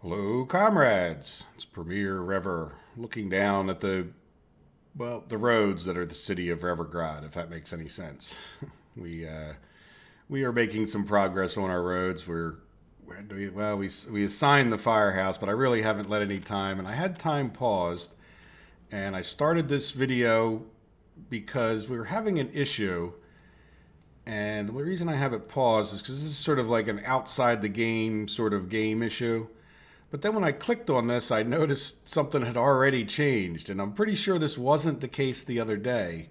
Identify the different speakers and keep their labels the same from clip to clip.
Speaker 1: Hello, comrades. It's Premier Rever looking down at the roads that are the city of Revergrad, if that makes any sense. we uh, we are making some progress on our roads. We assigned the firehouse, but I really haven't let any time, and I had time paused, and I started this video because we were having an issue, and the reason I have it paused is because this is sort of like an outside the game sort of game issue. But then when I clicked on this, I noticed something had already changed, and I'm pretty sure this wasn't the case the other day.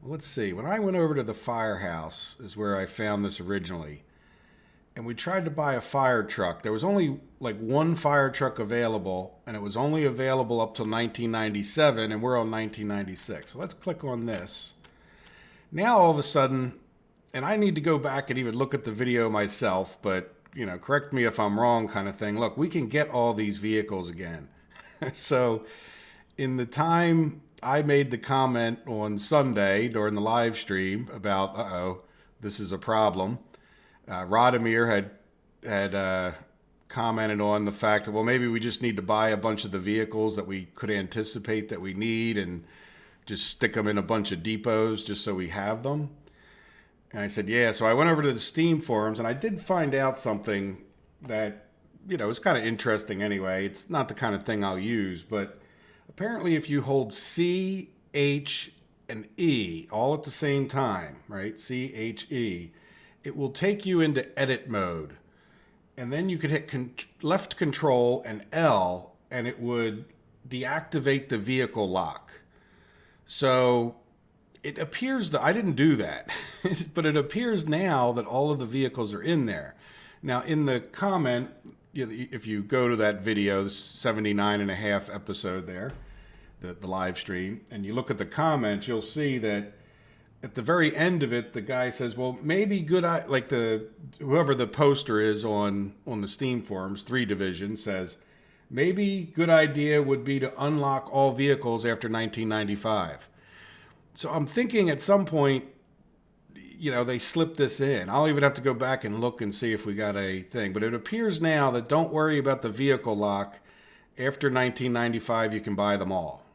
Speaker 1: Well, let's see. When I went over to the firehouse is where I found this originally, and we tried to buy a fire truck. There was only like one fire truck available, and it was only available up till 1997, and we're on 1996. So let's click on this. Now all of a sudden, and I need to go back and even look at the video myself, but correct me if I'm wrong kind of thing. Look, we can get all these vehicles again. So in the time I made the comment on Sunday during the live stream about, this is a problem, Radomir had commented on the fact that, well, maybe we just need to buy a bunch of the vehicles that we could anticipate that we need and just stick them in a bunch of depots just so we have them. And I said, yeah. So I went over to the Steam forums, and I did find out something that, is kind of interesting anyway. It's not the kind of thing I'll use, but apparently if you hold C, H, and E all at the same time, right? C, H, E, it will take you into edit mode. And then you could hit left control and L, and it would deactivate the vehicle lock. So it appears that I didn't do that, but it appears now that all of the vehicles are in there. Now, in the comment, if you go to that video, the 79 and a half episode there, the live stream, and you look at the comments, you'll see that at the very end of it, the guy says, well, maybe whoever the poster is on the Steam forums, 3 Division, says, maybe good idea would be to unlock all vehicles after 1995. So I'm thinking at some point, they slipped this in. I'll even have to go back and look and see if we got a thing. But it appears now that don't worry about the vehicle lock. After 1995, you can buy them all.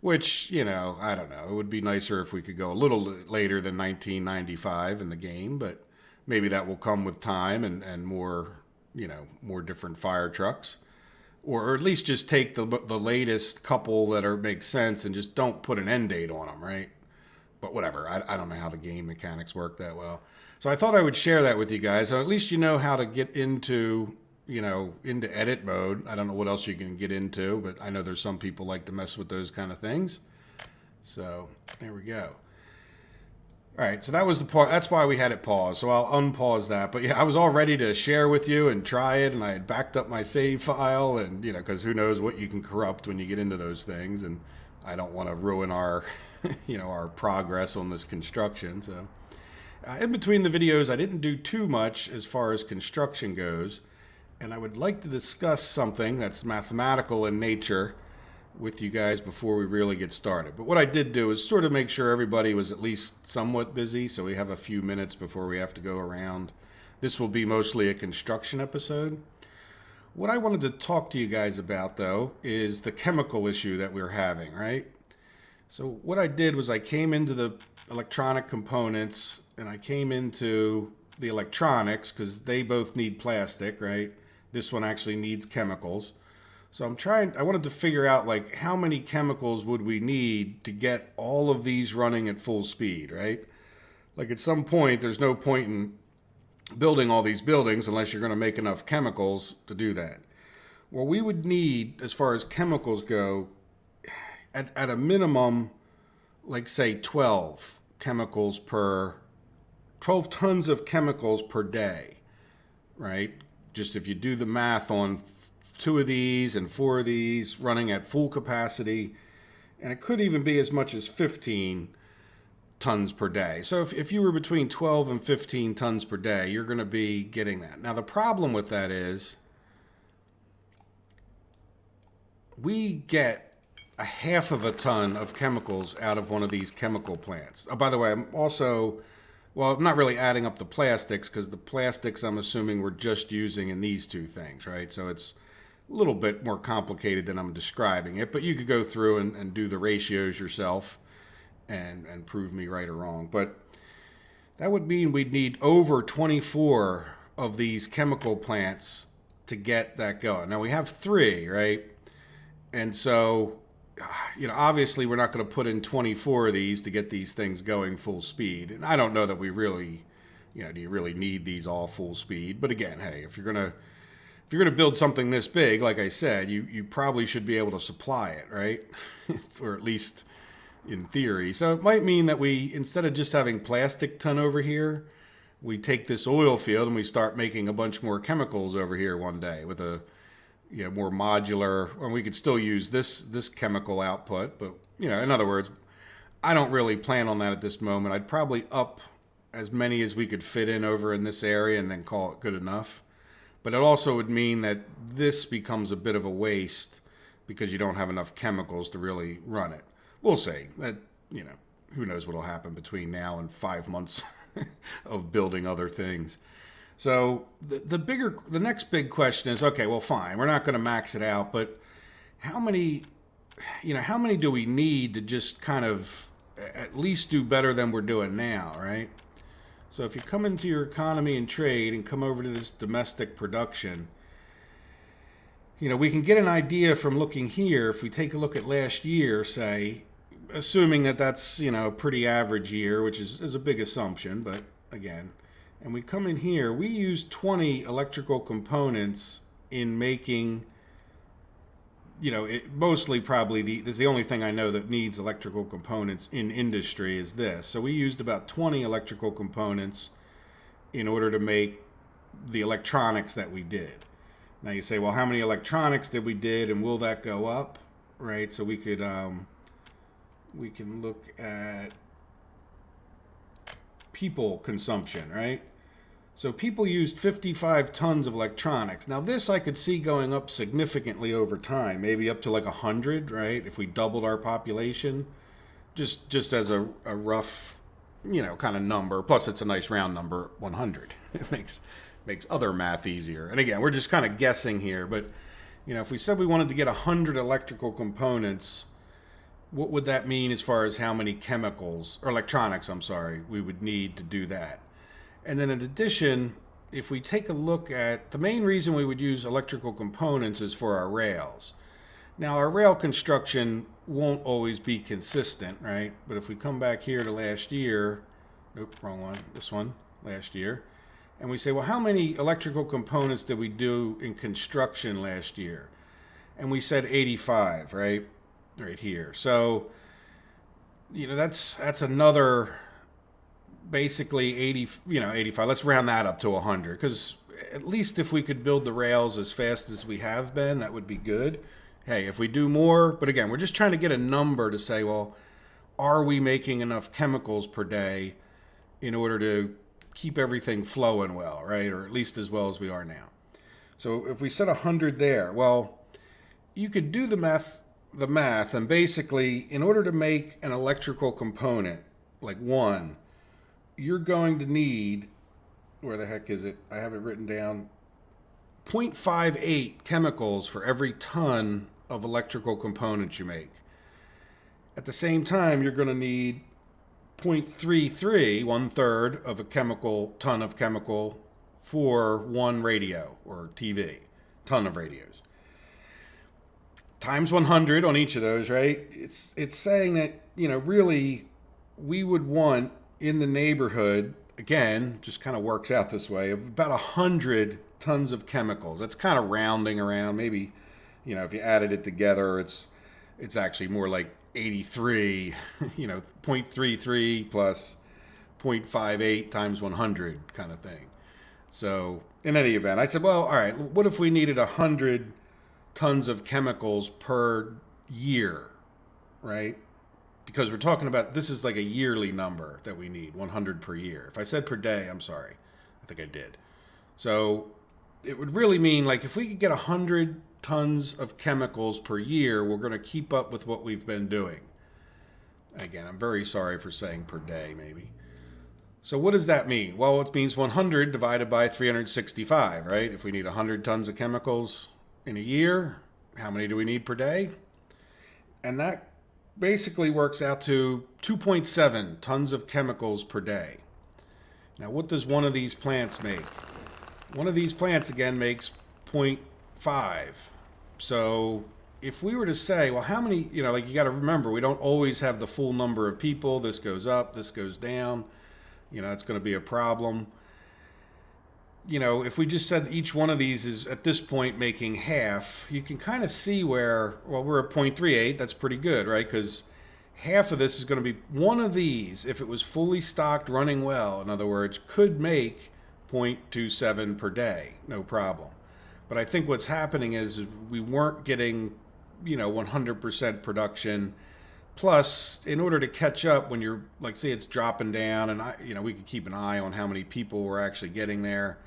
Speaker 1: Which, I don't know. It would be nicer if we could go a little later than 1995 in the game. But maybe that will come with time and more, more different fire trucks. Or at least just take the latest couple that make sense and just don't put an end date on them, right? But whatever, I don't know how the game mechanics work that well. So I thought I would share that with you guys. So at least you know how to get into edit mode. I don't know what else you can get into, but I know there's some people like to mess with those kind of things. So there we go. All right, so that was the part. That's why we had it paused. So I'll unpause that. But yeah, I was all ready to share with you and try it, and I had backed up my save file, and because who knows what you can corrupt when you get into those things, and I don't want to ruin our, our progress on this construction. So in between the videos, I didn't do too much as far as construction goes, and I would like to discuss something that's mathematical in nature with you guys before we really get started. But what I did do is sort of make sure everybody was at least somewhat busy, so we have a few minutes before we have to go around. This will be mostly a construction episode. What I wanted to talk to you guys about, though, is the chemical issue that we're having, right? So what I did was I came into the electronic components, and I came into the electronics, because they both need plastic, right? This one actually needs chemicals. So I wanted to figure out how many chemicals would we need to get all of these running at full speed, right? Like at some point, there's no point in building all these buildings unless you're going to make enough chemicals to do that. Well, we would need, as far as chemicals go, at a minimum, say 12 tons of chemicals per day, right? Just if you do the math on 2 of these and 4 of these running at full capacity, and it could even be as much as 15 tons per day. So if you were between 12 and 15 tons per day, you're going to be getting that. Now the problem with that is we get a half of a ton of chemicals out of one of these chemical plants. Oh, by the way, I'm not really adding up the plastics, because the plastics I'm assuming we're just using in these 2 things, right? So it's a little bit more complicated than I'm describing it, but you could go through and do the ratios yourself and prove me right or wrong. But that would mean we'd need over 24 of these chemical plants to get that going. Now we have 3, right? And so, obviously we're not going to put in 24 of these to get these things going full speed. And I don't know that we really, do you really need these all full speed? But again, hey, if you're going to build something this big, like I said, you probably should be able to supply it, right? Or at least in theory. So it might mean that we, instead of just having plastic ton over here, we take this oil field and we start making a bunch more chemicals over here one day with a more modular, and we could still use this chemical output. But, in other words, I don't really plan on that at this moment. I'd probably up as many as we could fit in over in this area and then call it good enough. But it also would mean that this becomes a bit of a waste because you don't have enough chemicals to really run it. We'll see. That, who knows what will happen between now and 5 months of building other things. So the next big question is, okay, well, fine, we're not going to max it out, but how many do we need to just kind of at least do better than we're doing now, right? So if you come into your economy and trade and come over to this domestic production, we can get an idea from looking here. If we take a look at last year, say, assuming that that's, a pretty average year, which is a big assumption, but again, and we come in here, we use 20 electrical components in making, mostly probably this is the only thing I know that needs electrical components in industry is this. So we used about 20 electrical components in order to make the electronics that we did. Now you say, well, how many electronics did we did, and will that go up, right? So we can look at people consumption, right? So people used 55 tons of electronics. Now this I could see going up significantly over time, maybe up to like 100, right? If we doubled our population, just as a rough, kind of number. Plus it's a nice round number, 100. It makes other math easier. And again, we're just kind of guessing here, but if we said we wanted to get 100 electrical components, what would that mean as far as how many chemicals, or electronics, we would need to do that? And then in addition, if we take a look at, the main reason we would use electrical components is for our rails. Now our rail construction won't always be consistent, right? But if we come back here to last year, nope, wrong one, this one, last year, and we say, well, how many electrical components did we do in construction last year? And we said 85, right? Right here. So, that's another basically 85. Let's round that up to 100, because at least if we could build the rails as fast as we have been, that would be good. Hey, if we do more, but again, we're just trying to get a number to say, well, are we making enough chemicals per day in order to keep everything flowing well, right? Or at least as well as we are now. So if we set 100 there, well, you could do the math, and basically, in order to make an electrical component, like one, you're going to need, where the heck is it? I have it written down, 0.58 chemicals for every ton of electrical components you make. At the same time, you're going to need 0.33, 1/3 of a ton of chemical for one radio or TV, ton of radios. Times 100 on each of those, right? It's saying that, really we would want in the neighborhood, again, just kind of works out this way, of about 100 tons of chemicals. That's kind of rounding around. Maybe, if you added it together, it's actually more like 83, 0.33 plus 0.58 times 100 kind of thing. So in any event, I said, well, all right, what if we needed 100 tons of chemicals per year, right? Because we're talking about, this is like a yearly number that we need, 100 per year. If I said per day, I'm sorry. I think I did. So it would really mean, like, if we could get 100 tons of chemicals per year, we're going to keep up with what we've been doing. Again, I'm very sorry for saying per day, maybe. So what does that mean? Well, it means 100 divided by 365, right? If we need 100 tons of chemicals in a year. How many do we need per day? And that basically works out to 2.7 tons of chemicals per day. Now, what does one of these plants make? One of these plants, again, makes 0.5. So if we were to say, well, how many, like you got to remember, we don't always have the full number of people. This goes up, this goes down. It's going to be a problem. If we just said each one of these is at this point making half, you can kind of see where, well, we're at 0.38. That's pretty good, right? Because half of this is going to be one of these, if it was fully stocked, running well, in other words, could make 0.27 per day, no problem. But I think what's happening is we weren't getting, 100% production. Plus, in order to catch up, when you're, like, say it's dropping down, and we could keep an eye on how many people we're actually getting there,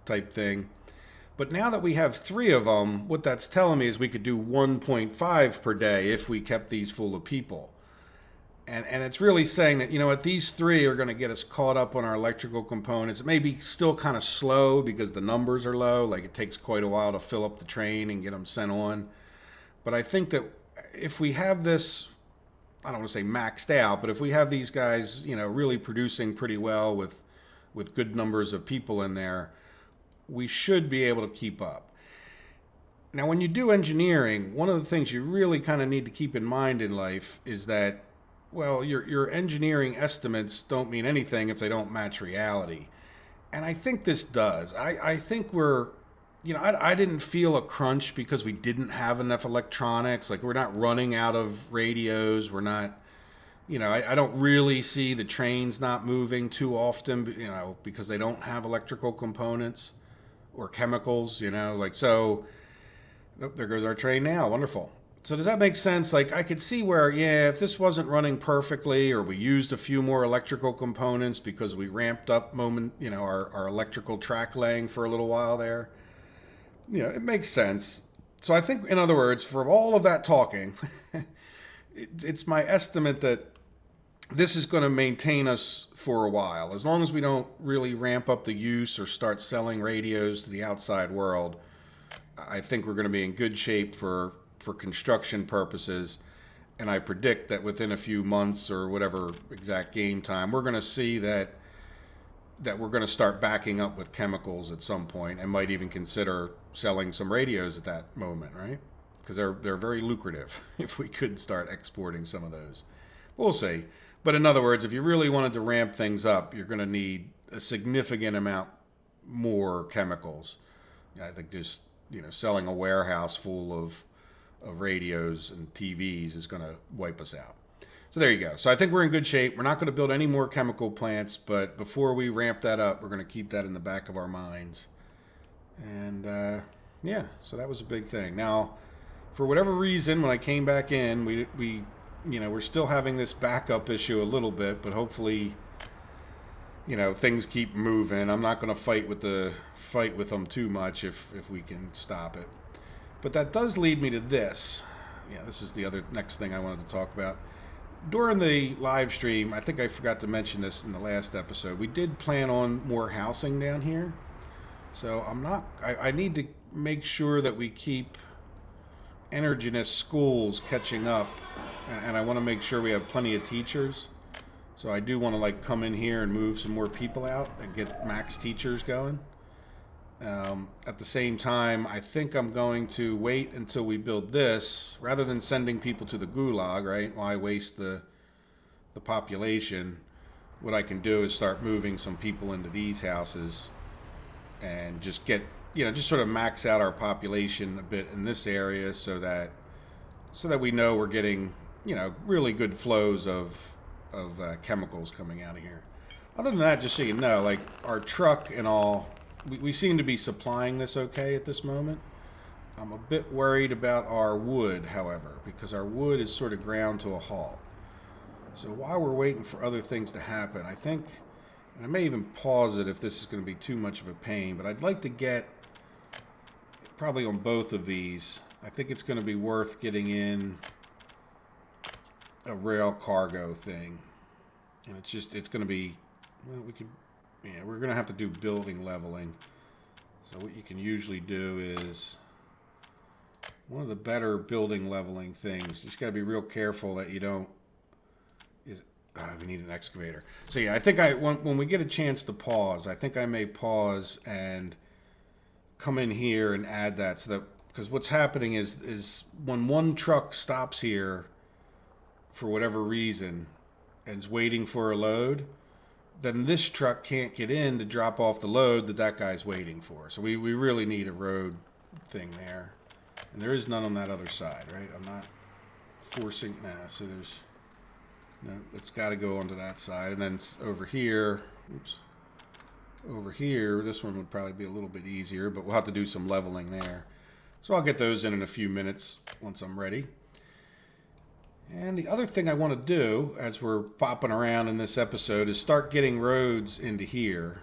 Speaker 1: type thing. But now that we have 3 of them, what that's telling me is we could do 1.5 per day if we kept these full of people. And it's really saying that, these 3 are going to get us caught up on our electrical components. It may be still kind of slow because the numbers are low. Like, it takes quite a while to fill up the train and get them sent on. But I think that if we have this, I don't want to say maxed out, but if we have these guys, really producing pretty well with good numbers of people in there, we should be able to keep up. Now, when you do engineering, one of the things you really kind of need to keep in mind in life is that, well, your engineering estimates don't mean anything if they don't match reality. And I think this does. I think we're, I didn't feel a crunch because we didn't have enough electronics. Like, we're not running out of radios. We're not, I don't really see the trains not moving too often, because they don't have electrical components or chemicals, so there goes our train now. Wonderful. So does that make sense? Like, I could see where, if this wasn't running perfectly, or we used a few more electrical components because we ramped up our electrical track laying for a little while there, it makes sense. So I think, in other words, for all of that talking, it's my estimate that this is going to maintain us for a while. As long as we don't really ramp up the use or start selling radios to the outside world, I think we're going to be in good shape for construction purposes. And I predict that within a few months or whatever exact game time, we're going to see that we're going to start backing up with chemicals at some point, and might even consider selling some radios at that moment, right? Because they're very lucrative if we could start exporting some of those. We'll see. But in other words, if you really wanted to ramp things up, you're going to need a significant amount more chemicals. I think just, selling a warehouse full of radios and TVs is going to wipe us out. So there you go. So I think we're in good shape. We're not going to build any more chemical plants, but before we ramp that up, we're going to keep that in the back of our minds. And so that was a big thing. Now, for whatever reason, when I came back in, we're still having this backup issue a little bit, but hopefully, things keep moving. I'm not going to fight with them too much if we can stop it. But that does lead me to this. This is the other next thing I wanted to talk about. During the live stream, I think I forgot to mention this in the last episode, we did plan on more housing down here. So I need to make sure that we keep Energinous schools catching up, and I want to make sure we have plenty of teachers. So I do want to come in here and move some more people out and get max teachers going. At the same time, I think I'm going to wait until we build this rather than sending people to the gulag, right? Why waste the population? What I can do is start moving some people into these houses and just get, just sort of max out our population a bit in this area so that we know we're getting, really good flows of chemicals coming out of here. Other than that, just so you know, our truck and all, we seem to be supplying this okay at this moment. I'm a bit worried about our wood, however, because our wood is sort of ground to a halt. So while we're waiting for other things to happen, I think, and I may even pause it if this is going to be too much of a pain, but I'd like to get, probably on both of these, I think it's going to be worth getting in a rail cargo thing. And it's going to be, well, we're going to have to do building leveling. So what you can usually do is one of the better building leveling things. Just got to be real careful that you don't. We need an excavator. So yeah, I think when we get a chance to pause, I think I may pause and come in here and add that, so that, because what's happening is when one truck stops here for whatever reason and is waiting for a load, then this truck can't get in to drop off the load that guy's waiting for. So we really need a road thing there. And there is none on that other side, right? I'm not forcing, so there's, no, it's got to go onto that side. And then over here, oops, over here, this one would probably be a little bit easier, but we'll have to do some leveling there. So I'll get those in a few minutes once I'm ready. And the other thing I want to do as we're popping around in this episode is start getting roads into here.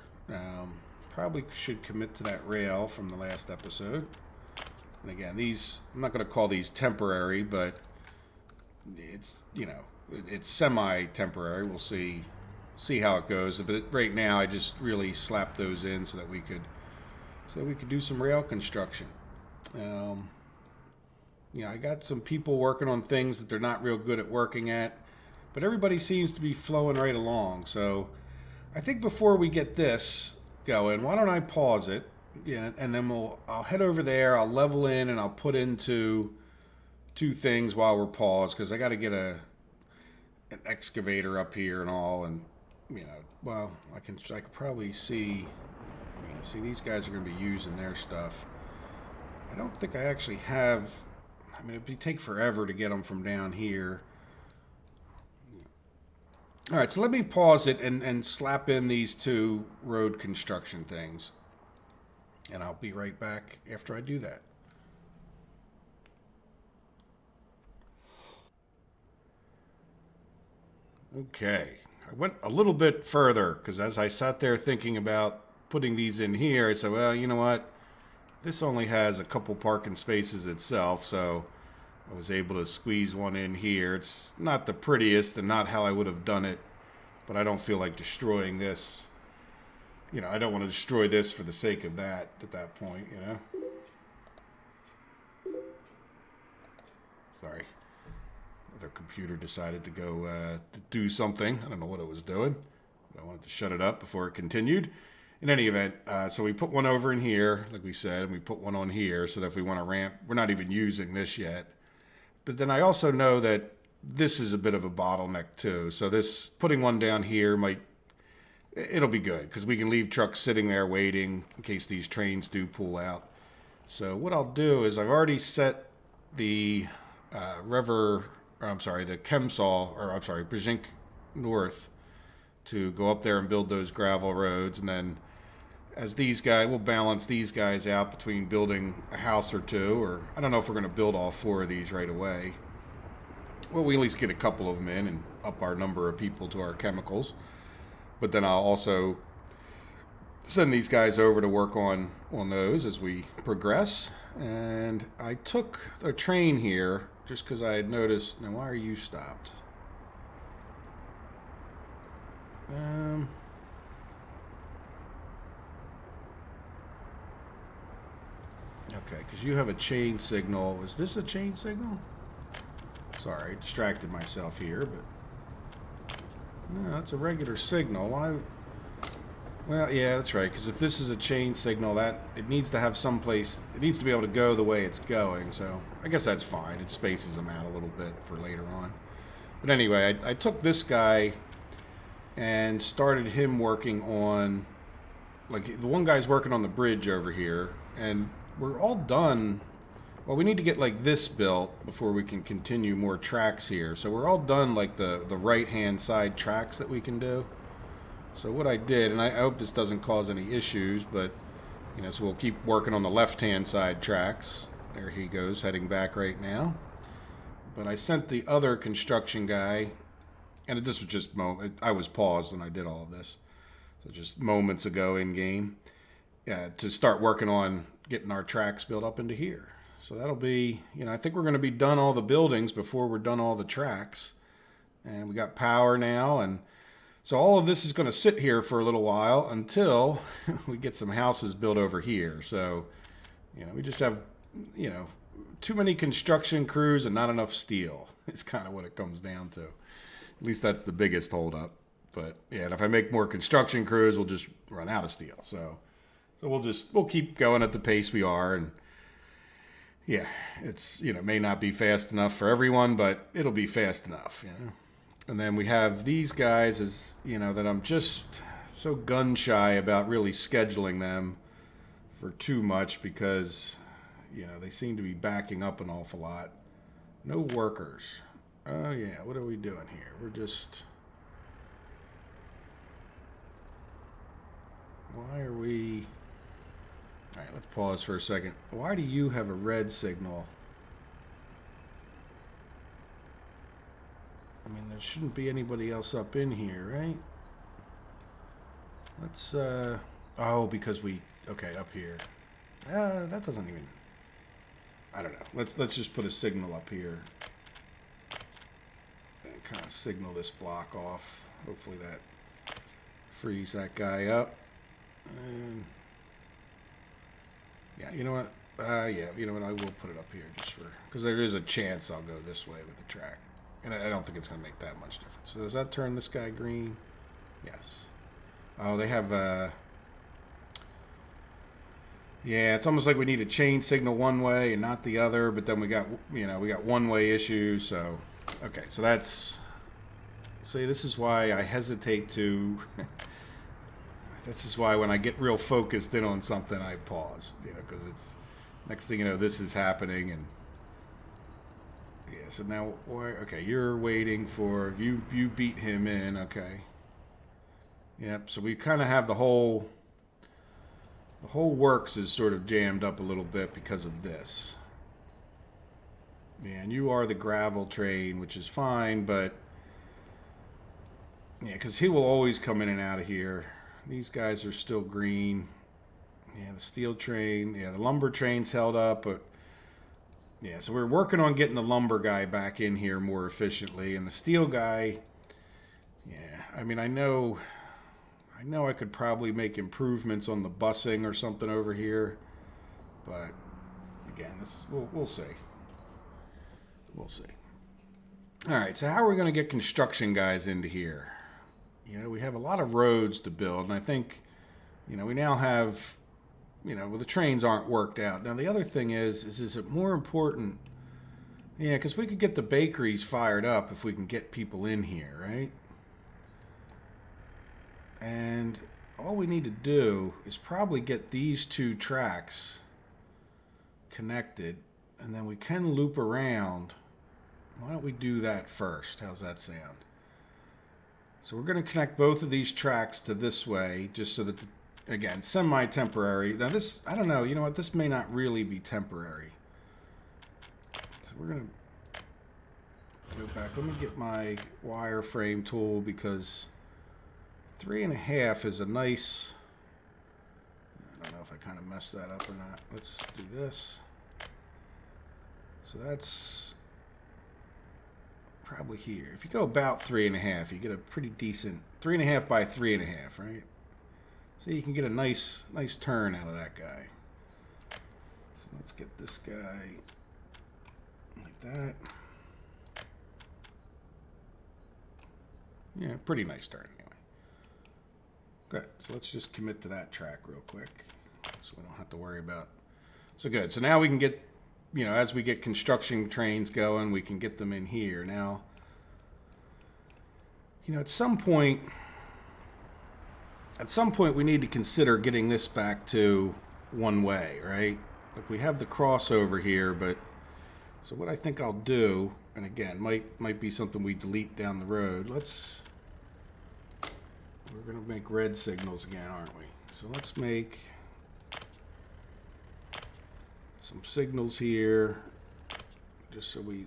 Speaker 1: Probably should commit to that rail from the last episode. And again, these, I'm not going to call these temporary, but it's, you know, it's semi-temporary. We'll see how it goes. But right now, I just really slapped those in so that we could do some rail construction. You know, I got some people working on things that they're not real good at working at, but everybody seems to be flowing right along. So I think before we get this going, why don't I pause it? Yeah, and then I'll head over there. I'll level in and I'll put into two things while we're paused, because I got to get an excavator up here and all. And you know, well, I could probably see. See, these guys are going to be using their stuff. I don't think I actually have. I mean, it'd take forever to get them from down here. All right, so let me pause it and slap in these two road construction things. And I'll be right back after I do that. Okay, I went a little bit further because as I sat there thinking about putting these in here, I said, well, you know what? This only has a couple parking spaces itself, so I was able to squeeze one in here. It's not the prettiest and not how I would have done it, but I don't feel like destroying this. You know, I don't want to destroy this for the sake of that at that point, you know? Sorry. Other computer decided to go to do something. I don't know what it was doing, but I wanted to shut it up before it continued. In any event, so we put one over in here, like we said, and we put one on here so that if we want to ramp, we're not even using this yet. But then I also know that this is a bit of a bottleneck too. So this, putting one down here it'll be good because we can leave trucks sitting there waiting in case these trains do pull out. So what I'll do is I've already set the the Brzezinsk North to go up there and build those gravel roads, and then as these guys, we'll balance these guys out between building a house or two, or I don't know if we're going to build all four of these right away. Well, we at least get a couple of them in and up our number of people to our chemicals. But then I'll also send these guys over to work on those as we progress. And I took a train here just because I had noticed. Now, why are you stopped? Okay, because you have a chain signal. Is this a chain signal? Sorry, I distracted myself here, but no, that's a regular signal. Why? Well, yeah, that's right. Because if this is a chain signal, that it needs to have some place. It needs to be able to go the way it's going. So I guess that's fine. It spaces them out a little bit for later on. But anyway, I took this guy and started him working on, like, the one guy's working on the bridge over here, and we're all done. Well, we need to get like this built before we can continue more tracks here. So we're all done, like the right-hand side tracks that we can do. So what I did, and I hope this doesn't cause any issues, but, you know, so we'll keep working on the left-hand side tracks. There he goes, heading back right now. But I sent the other construction guy, and this was just, I was paused when I did all of this. So just moments ago in game, to start working on getting our tracks built up into here. So that'll be, you know, I think we're going to be done all the buildings before we're done all the tracks. And we got power now. And so all of this is going to sit here for a little while until we get some houses built over here. So, you know, we just have, you know, too many construction crews and not enough steel. It's kind of what it comes down to. At least that's the biggest holdup. But yeah, and if I make more construction crews, we'll just run out of steel. So we'll keep going at the pace we are, and yeah, it's, may not be fast enough for everyone, but it'll be fast enough. And then we have these guys that I'm just so gun shy about really scheduling them for too much because, they seem to be backing up an awful lot. No workers. Oh yeah, what are we doing here? We're just... Why are we... All right, let's pause for a second. Why do you have a red signal? I mean, there shouldn't be anybody else up in here, right? Let's, oh, because okay, up here. That doesn't even... I don't know. Let's just put a signal up here. And kind of signal this block off. Hopefully that frees that guy up. And yeah, you know what? Yeah, you know what? I will put it up here just because there is a chance I'll go this way with the track. And I don't think it's going to make that much difference. So does that turn this guy green? Yes. Oh, they have, yeah, it's almost like we need a chain signal one way and not the other, but then we got one-way issues, so, okay, so that's, see, this is why I hesitate to, this is why when I get real focused in on something, I pause, because it's, next thing you know, this is happening, and, yeah, so now, okay, you're waiting for, you beat him in, okay. Yep, so we kind of have the whole works is sort of jammed up a little bit because of this. Yeah, and you are the gravel train, which is fine, but yeah, because he will always come in and out of here. These guys are still green. Yeah, the steel train, yeah, the lumber train's held up, but yeah, so we're working on getting the lumber guy back in here more efficiently, and the steel guy, yeah, I mean, I know I could probably make improvements on the busing or something over here, but again, we'll see. We'll see. All right, so how are we going to get construction guys into here? We have a lot of roads to build, and I think, we now have, well, the trains aren't worked out. Now, the other thing is it more important? Yeah, because we could get the bakeries fired up if we can get people in here, right? And all we need to do is probably get these two tracks connected, and then we can loop around. Why don't we do that first? How's that sound? So we're going to connect both of these tracks to this way, just so that, again, semi-temporary. Now this, I don't know, you know what, this may not really be temporary. So we're going to go back. Let me get my wireframe tool, because 3.5 is a nice, I don't know if I kind of messed that up or not. Let's do this. So that's probably here. If you go about 3.5, you get a pretty decent 3.5 by 3.5, right? So you can get a nice turn out of that guy. So let's get this guy like that. Yeah, pretty nice turn. Good. So let's just commit to that track real quick so we don't have to worry about. So good. So now we can get, as we get construction trains going, we can get them in here. Now, at some point we need to consider getting this back to one way, right? Like we have the crossover here, but so what I think I'll do, and again, might be something we delete down the road. We're going to make red signals again, aren't we? So let's make some signals here, just so we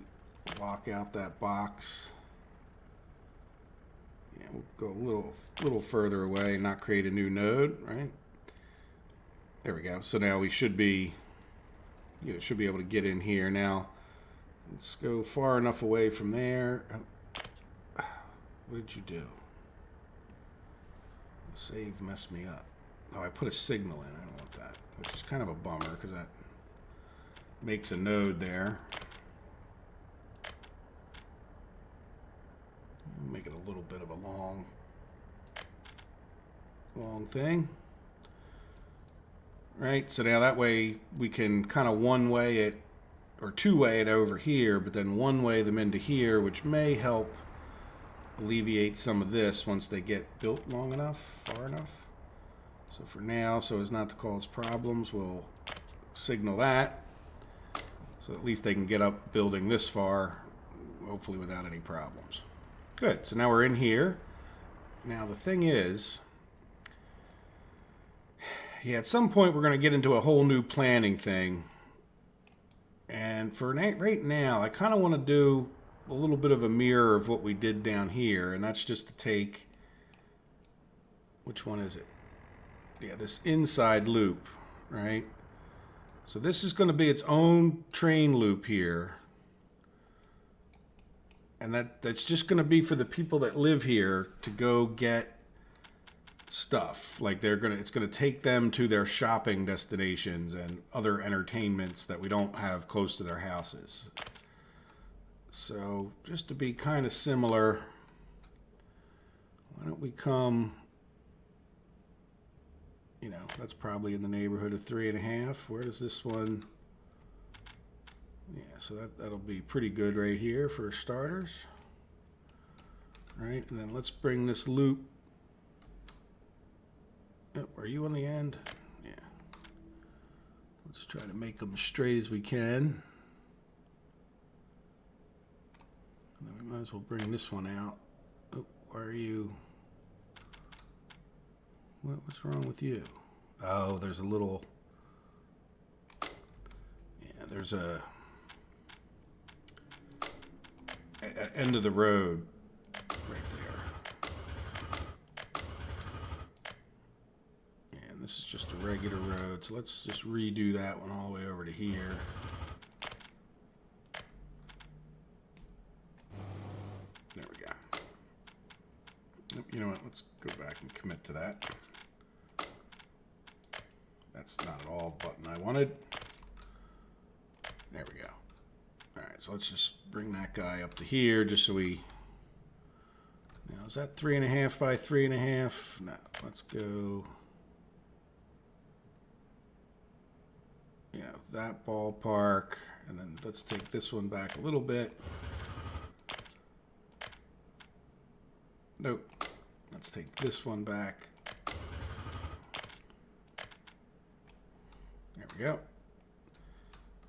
Speaker 1: lock out that box. Yeah, we'll go a little further away and not create a new node, right? There we go. So now we should be, should be able to get in here. Now, let's go far enough away from there. Oh, what did you do? Save messed me up. Oh, I put a signal in. I don't want that, which is kind of a bummer because that. makes a node there. Make it a little bit of a long thing. Right, so now that way we can kind of one-way it, or two-way it over here, but then one-way them into here, which may help alleviate some of this once they get built long enough, far enough. So for now, so as not to cause problems, we'll signal that. So at least they can get up building this far, hopefully without any problems. Good, so now we're in here. Now the thing is, yeah, at some point we're going to get into a whole new planning thing. And for right now, I kind of want to do a little bit of a mirror of what we did down here. And that's just to take, which one is it? Yeah, this inside loop, right? So this is going to be its own train loop here. And that's just going to be for the people that live here to go get stuff. Like it's going to take them to their shopping destinations and other entertainments that we don't have close to their houses. So just to be kind of similar, why don't we come, you know, that's probably in the neighborhood of 3.5. Where does this one? Yeah, so that'll be pretty good right here for starters. Right, and then let's bring this loop. Oh, are you on the end? Yeah. Let's try to make them as straight as we can. And then we might as well bring this one out. Oh, why are you? What's wrong with you? Oh, there's a little. Yeah, there's a end of the road right there. And this is just a regular road, so let's just redo that one all the way over to here. There we go. You know what, let's go back and commit to that. That's not at all the button I wanted. There we go. Alright, so let's just bring that guy up to here just so we... Now, is that 3.5 by 3.5? No, let's go... You know, that ballpark. And then let's take this one back a little bit. Nope. Let's take this one back. There we go.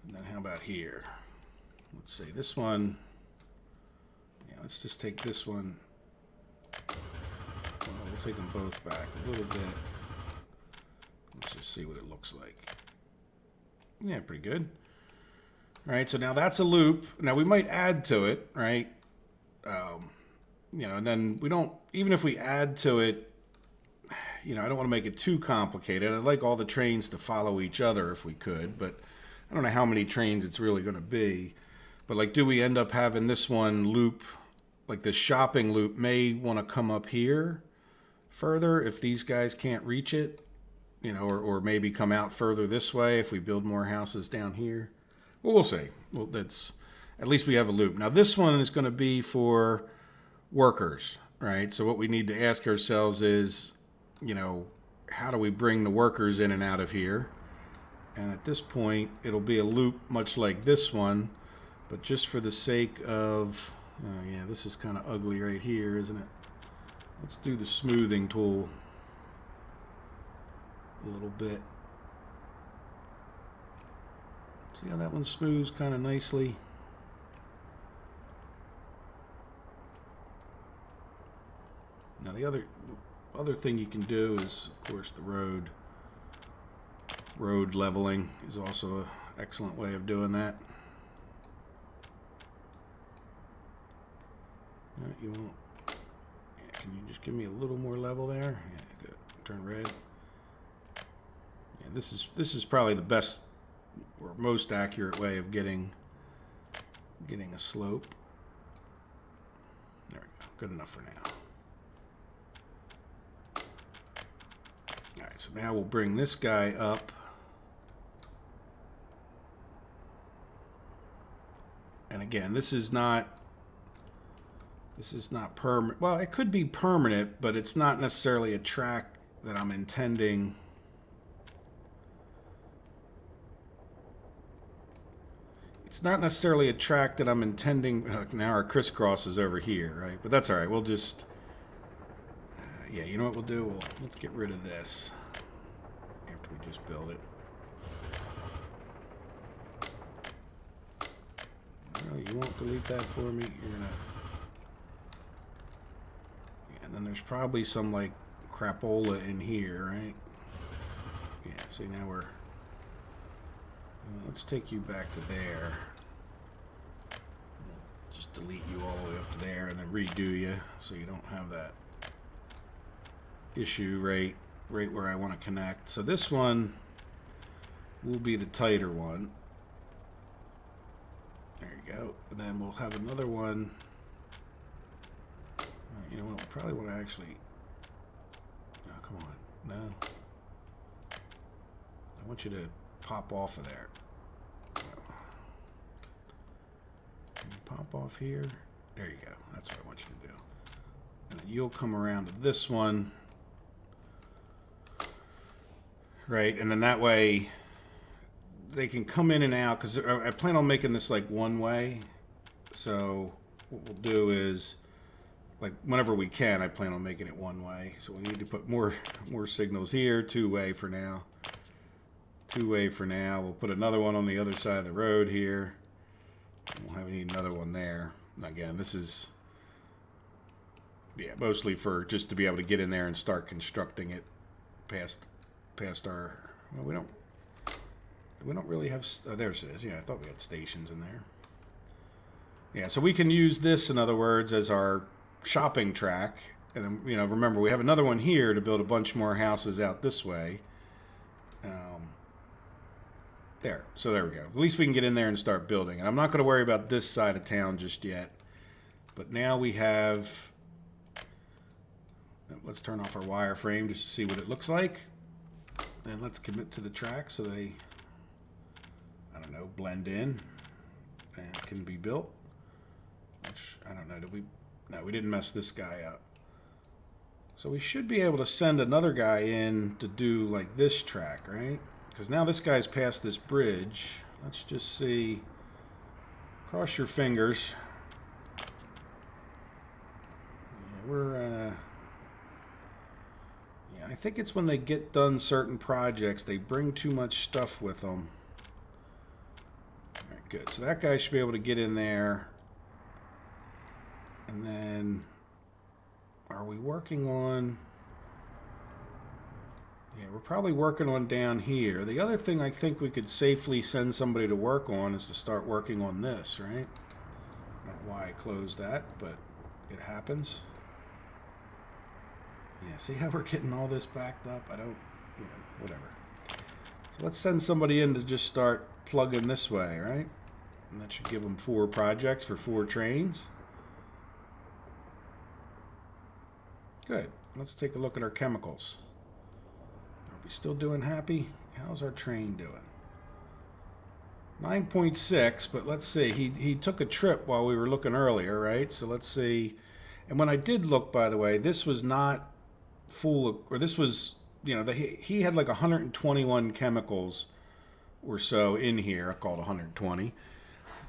Speaker 1: And then how about here? Let's say this one. Yeah, let's just take this one. Well, we'll take them both back a little bit. Let's just see what it looks like. Yeah, pretty good. All right, so now that's a loop. Now we might add to it, right? You know, and then we don't, even if we add to it, you know, I don't want to make it too complicated. I'd like all the trains to follow each other if we could, but I don't know how many trains it's really going to be. But like, do we end up having this one loop, like this shopping loop may want to come up here further if these guys can't reach it, you know, or maybe come out further this way if we build more houses down here. Well, we'll see. Well, that's, at least we have a loop. Now this one is going to be for workers, right? So what we need to ask ourselves is, you know, how do we bring the workers in and out of here? And at this point, it'll be a loop much like this one, but just for the sake of, yeah, this is kind of ugly right here, isn't it? Let's do the smoothing tool a little bit. See how that one smooths kind of nicely? Now the other thing you can do is, of course, the road leveling is also an excellent way of doing that. You won't. Yeah, can you just give me a little more level there? Yeah, good. Turn red. Yeah, this is probably the best or most accurate way of getting a slope. There we go. Good enough for now. All right, so now we'll bring this guy up. again, this is not permanent. Well, it could be permanent, but it's not necessarily a track that I'm intending. It's not necessarily a track that I'm intending. Now our crisscross is over here, right? But that's all right. We'll just, yeah, you know what we'll do? Let's get rid of this after we just build it. No, you won't delete that for me. You're gonna. Yeah, and then there's probably some like crapola in here, right? Yeah. See, now we're. Let's take you back to there. Just delete you all the way up to there, and then redo you so you don't have that issue right where I want to connect. So this one will be the tighter one. There you go. And then we'll have another one. You know what? We probably want to actually. Oh, come on. No. I want you to pop off of there. Can you pop off here? There you go. That's what I want you to do. And then you'll come around to this one. Right, and then that way they can come in and out, because I plan on making this like one way. So what we'll do is, like whenever we can, I plan on making it one way. So we need to put more signals here, two-way for now. Two-way for now. We'll put another one on the other side of the road here. We'll need another one there. Again, this is, yeah, mostly for just to be able to get in there and start constructing it past our. Well, we don't really have. Oh, there it is. Yeah, I thought we had stations in there. Yeah, so we can use this, in other words, as our shopping track, and then remember we have another one here to build a bunch more houses out this way. There. So there we go. At least we can get in there and start building. And I'm not going to worry about this side of town just yet. But now we have. Let's turn off our wireframe just to see what it looks like. And let's commit to the track so they, I don't know, blend in and can be built. Which, I don't know, no, we didn't mess this guy up. So we should be able to send another guy in to do like this track, right? Because now this guy's past this bridge. Let's just see. Cross your fingers. Yeah, I think it's when they get done certain projects, they bring too much stuff with them. All right, good. So that guy should be able to get in there. And then, are we working on... Yeah, we're probably working on down here. The other thing I think we could safely send somebody to work on is to start working on this, right? I don't know why I closed that, but it happens. Yeah, see how we're getting all this backed up? I don't, whatever. So let's send somebody in to just start plugging this way, right? And that should give them 4 projects for 4 trains. Good. Let's take a look at our chemicals. Are we still doing happy? How's our train doing? 9.6, but let's see. He took a trip while we were looking earlier, right? So let's see. And when I did look, by the way, this was not full of, or this was, he had like 121 chemicals or so in here. I called 120.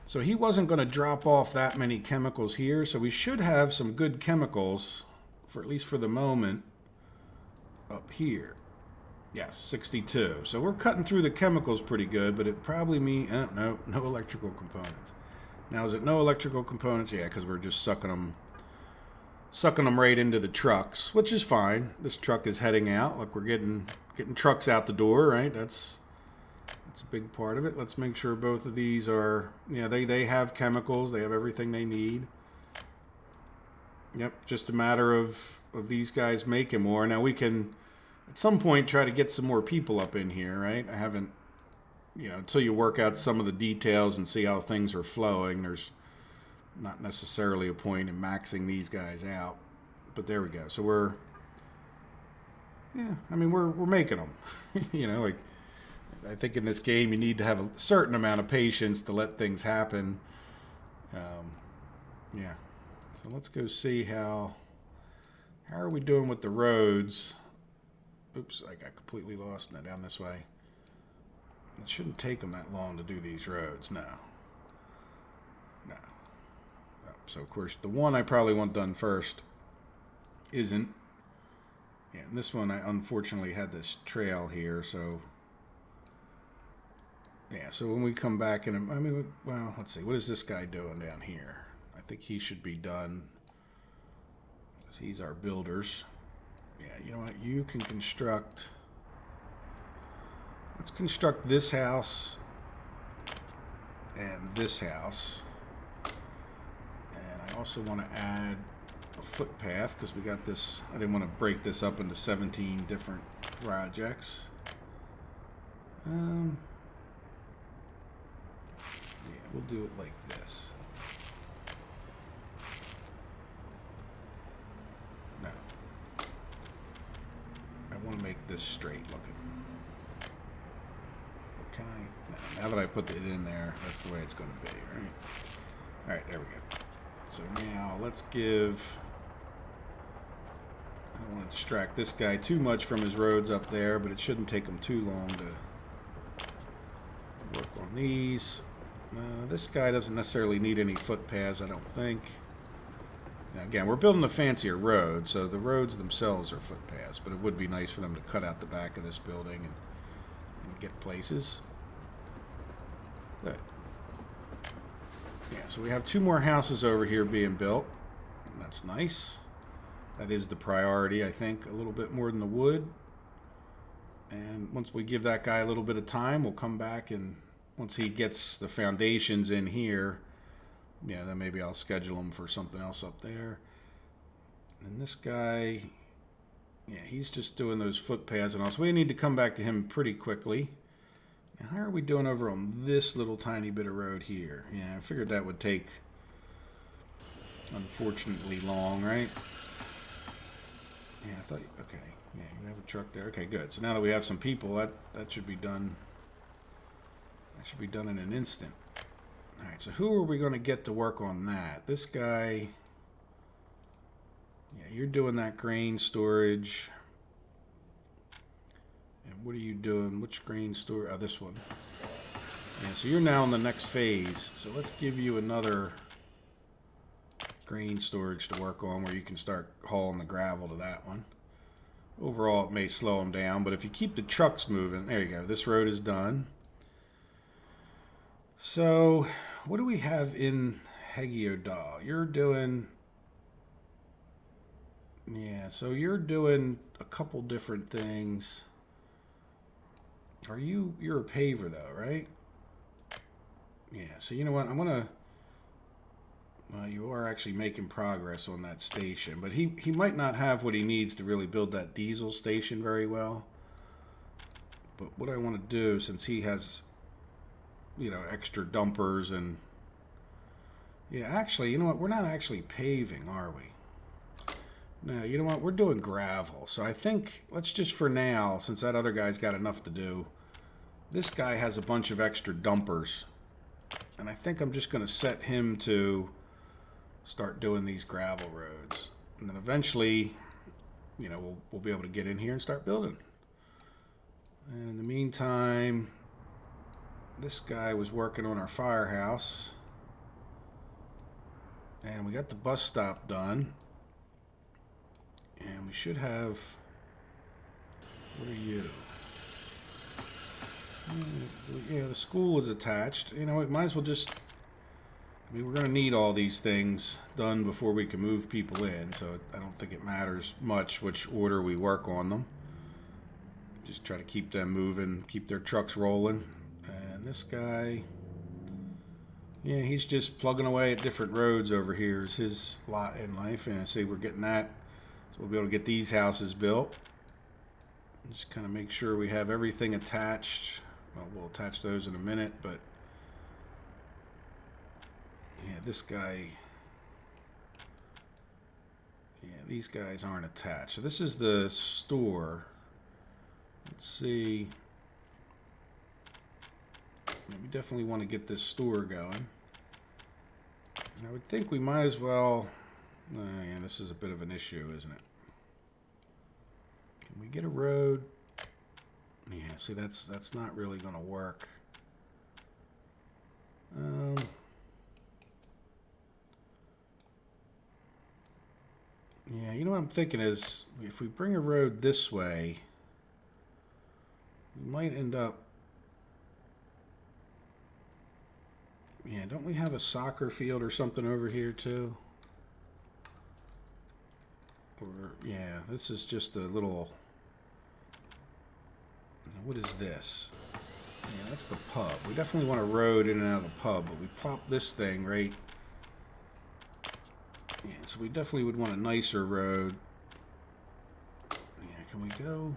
Speaker 1: So he wasn't going to drop off that many chemicals here. So we should have some good chemicals, for at least for the moment, up here. Yes, 62. So we're cutting through the chemicals pretty good, but it probably means, no electrical components. Now, is it no electrical components? Yeah, because we're just sucking them right into the trucks, which is fine. This truck is heading out. Look, we're getting trucks out the door, right? That's a big part of it. Let's make sure both of these are, they have chemicals. They have everything they need. Yep, just a matter of these guys making more. Now we can, at some point, try to get some more people up in here, right? I haven't, until you work out some of the details and see how things are flowing, there's not necessarily a point in maxing these guys out. But there we go. So we're making them. Like, I think in this game you need to have a certain amount of patience to let things happen. Yeah. So let's go see how are we doing with the roads. Oops, I got completely lost now down this way. It shouldn't take them that long to do these roads. No. No. Oh, so, of course, the one I probably want done first isn't. Yeah, and this one, I unfortunately had this trail here, so... Yeah, so when we come back, and I mean, well, let's see. What is this guy doing down here? I think he should be done. Because he's our builders. Yeah, you know what? You can construct... Let's construct this house and this house. And I also want to add a footpath because we got this. I didn't want to break this up into 17 different projects. Yeah, we'll do it like this. No. I want to make this straight looking. Okay. Now that I put it in there, that's the way it's going to be, right? Alright, there we go. So now let's give... I don't want to distract this guy too much from his roads up there, but it shouldn't take him too long to work on these. This guy doesn't necessarily need any footpaths, I don't think. Now, again, we're building a fancier road, so the roads themselves are footpaths, but it would be nice for them to cut out the back of this building and get places. Good. Yeah, so we have 2 more houses over here being built. That's nice. That is the priority, I think, a little bit more than the wood. And once we give that guy a little bit of time, we'll come back, and once he gets the foundations in here, yeah, then maybe I'll schedule him for something else up there. And this guy... Yeah, he's just doing those footpaths and all. So we need to come back to him pretty quickly. Now, how are we doing over on this little tiny bit of road here? Yeah, I figured that would take, unfortunately, long, right? Yeah, I thought, okay. Yeah, you have a truck there. Okay, good. So now that we have some people, that should be done. That should be done in an instant. All right, so who are we going to get to work on that? This guy... Yeah, you're doing that grain storage. And what are you doing? Which grain store? Oh, this one. Yeah, so you're now in the next phase. So let's give you another grain storage to work on where you can start hauling the gravel to that one. Overall, it may slow them down, but if you keep the trucks moving, there you go. This road is done. So, what do we have in Heggiodal? You're doing... Yeah, so you're doing a couple different things. You're a paver though, right? Yeah, so you know what, I'm gonna... Well, you are actually making progress on that station, but he might not have what he needs to really build that diesel station very well. But what I want to do, since he has, you know, extra dumpers and... Yeah, actually, you know what, we're not actually paving, are we? No, you know what? We're doing gravel. So I think, let's just for now, since that other guy's got enough to do, this guy has a bunch of extra dumpers. And I think I'm just going to set him to start doing these gravel roads. And then eventually, you know, we'll be able to get in here and start building. And in the meantime, this guy was working on our firehouse. And we got the bus stop done. And we should have... What are you? Yeah, the school is attached. You know, we might as well just... I mean, we're going to need all these things done before we can move people in, so I don't think it matters much which order we work on them. Just try to keep them moving, keep their trucks rolling. And this guy... Yeah, he's just plugging away at different roads over here is his lot in life. And I see we're getting that. So we'll be able to get these houses built. Just kind of make sure we have everything attached. Well, we'll attach those in a minute, but yeah, this guy, yeah, these guys aren't attached. So this is the store. Let's see. We definitely want to get this store going. And I would think we might as well... yeah, this is a bit of an issue, isn't it? Can we get a road? Yeah, see, that's not really going to work. Yeah, you know what I'm thinking is, if we bring a road this way, we might end up... Yeah, don't we have a soccer field or something over here too? Or, yeah, this is just a little... What is this? Yeah, that's the pub. We definitely want a road in and out of the pub, but we plop this thing right... Yeah, so we definitely would want a nicer road. Yeah, can we go...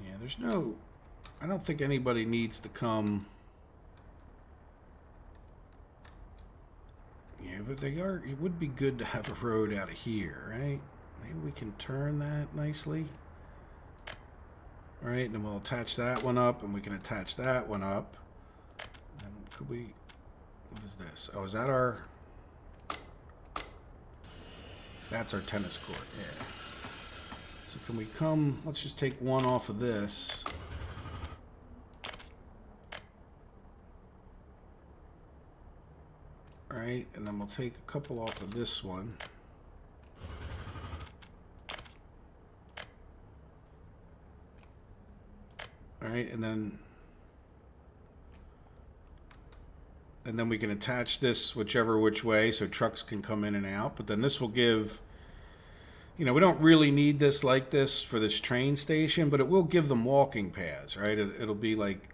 Speaker 1: Yeah, there's no... I don't think anybody needs to come... Yeah, but they are... It would be good to have a road out of here, right? Maybe we can turn that nicely. All right, and then we'll attach that one up, and we can attach that one up. And could we... What is this? Oh, is that our... That's our tennis court, yeah. So can we come... Let's just take one off of this. All right, and then we'll take a couple off of this one. All right, and then we can attach this which way so trucks can come in and out. But then this will give, you know, we don't really need this like this for this train station, but it will give them walking paths, right? It'll be like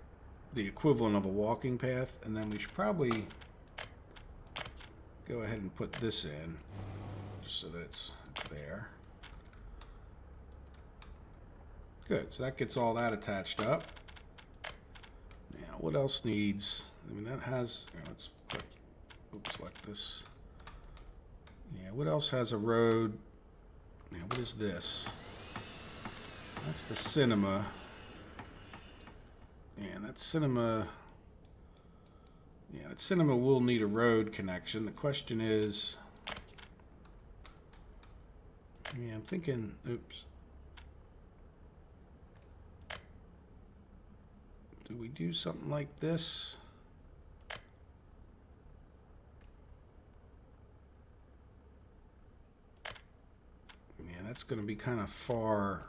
Speaker 1: the equivalent of a walking path. And then we should probably go ahead and put this in just so that it's there. Good, so that gets all that attached up. Now, what else needs? I mean, that has. You know, let's put. Oops, like this. Yeah, what else has a road? Now, what is this? That's the cinema. Yeah, that cinema. Yeah, that cinema will need a road connection. The question is. Yeah, I'm thinking. Oops. Do we do something like this? Yeah, that's going to be kind of far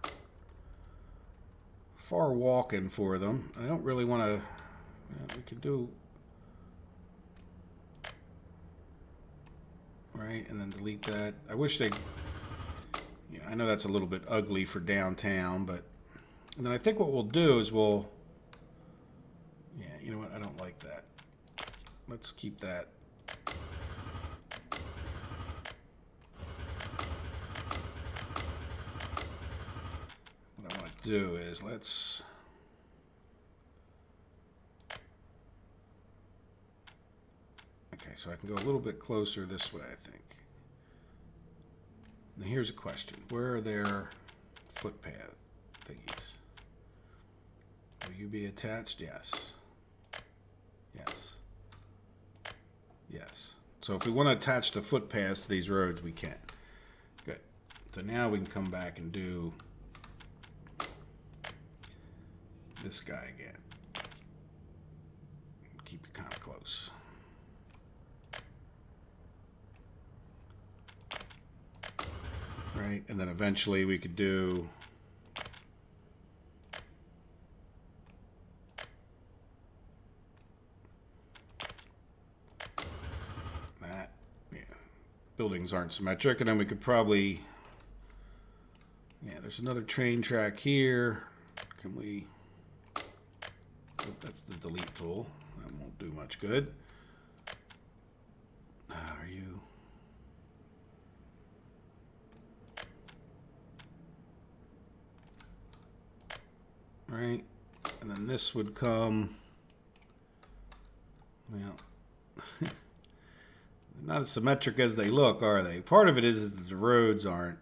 Speaker 1: walking for them. I don't really want to... we could do... Right, and then delete that. I wish they... Yeah, I know that's a little bit ugly for downtown, but... And then I think what we'll do is we'll... Yeah, you know what? I don't like that. Let's keep that. What I want to do is let's... Okay, so I can go a little bit closer this way, I think. Now here's a question. Where are their footpath thingies? Will you be attached? Yes. Yes. Yes. So if we want to attach the footpaths to these roads, we can. Good. So now we can come back and do this guy again. Keep it kind of close. Right, and then eventually we could do that. Yeah, buildings aren't symmetric, and then we could probably, yeah, there's another train track here. Can we, oh, that's the delete tool. That won't do much good. Are you? Right, and then this would come, well, not as symmetric as they look, are they? Part of it is that the roads aren't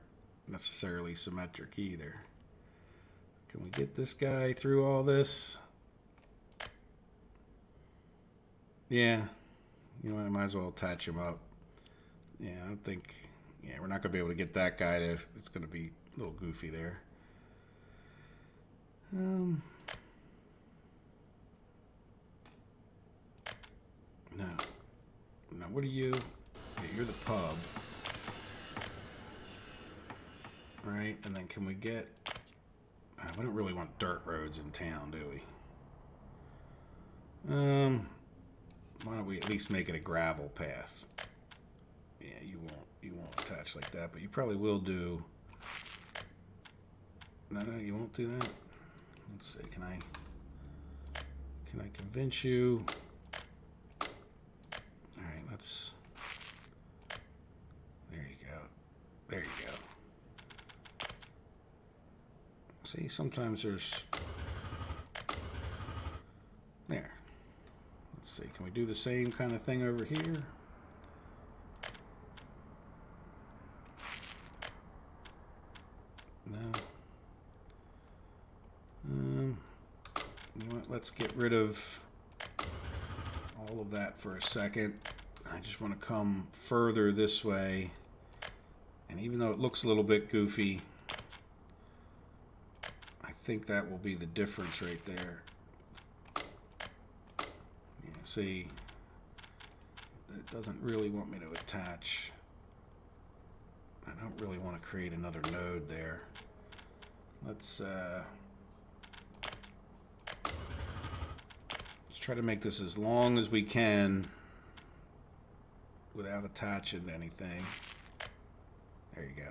Speaker 1: necessarily symmetric either. Can we get this guy through all this? Yeah. You know what, I might as well attach him up. Yeah, I don't think... Yeah, we're not going to be able to get that guy to... It's going to be a little goofy there. No. Now, what are you? Yeah, you're the pub. Right, and then can we get... we don't really want dirt roads in town, do we? Why don't we at least make it a gravel path? Yeah, you won't attach like that, but you probably will do... No, you won't do that? Let's see, can I convince you? Alright, let's... There you go. There you go. See, sometimes there's... There. Let's see, can we do the same kind of thing over here? No. You know what, let's get rid of all of that for a second. I just want to come further this way. And even though it looks a little bit goofy, I think that will be the difference right there. Yeah, see, it doesn't really want me to attach. I don't really want to create another node there. Let's try to make this as long as we can without attaching to anything. There you go.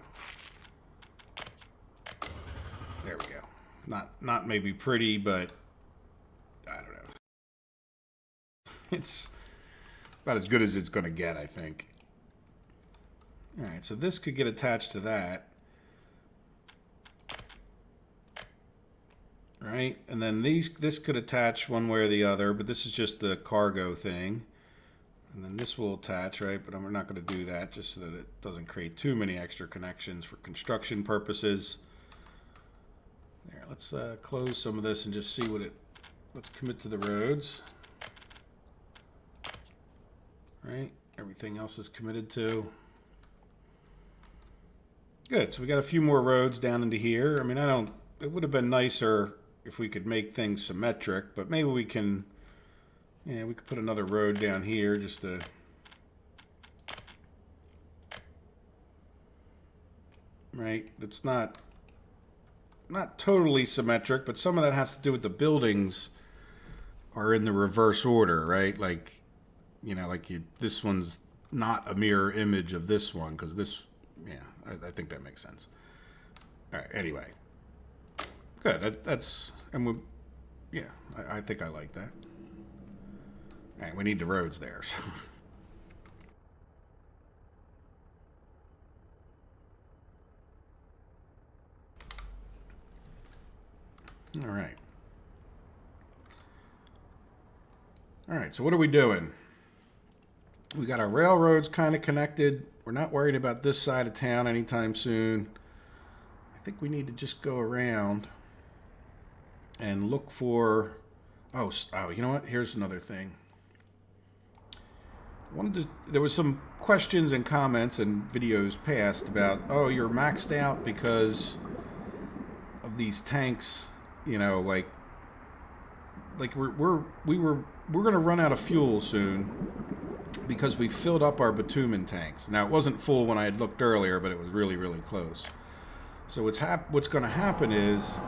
Speaker 1: There we go. Not maybe pretty, but I don't know. It's about as good as it's going to get, I think. All right, so this could get attached to that. Right, and then this could attach one way or the other, but this is just the cargo thing. And then this will attach, right? But we're not going to do that just so that it doesn't create too many extra connections for construction purposes. There, let's close some of this and just see what it... Let's commit to the roads. Right, everything else is committed to. Good, so we got a few more roads down into here. I mean, it would have been nicer if we could make things symmetric, but maybe we can, yeah, we could put another road down here just to, right, it's not totally symmetric, but some of that has to do with the buildings are in the reverse order, right? Like, you know, like this one's not a mirror image of this one, because this, yeah, I think that makes sense. All right, anyway. Good, that's, and we, yeah, I think I like that. All right, we need the roads there. So. All right. All right, so what are we doing? We got our railroads kind of connected. We're not worried about this side of town anytime soon. I think we need to just go around and look for, oh, you know what? Here's another thing. There was some questions and comments and videos past about, oh, you're maxed out because of these tanks, you know, like we're going to run out of fuel soon because we filled up our bitumen tanks. Now, it wasn't full when I had looked earlier, but it was really, really close. So what's going to happen is,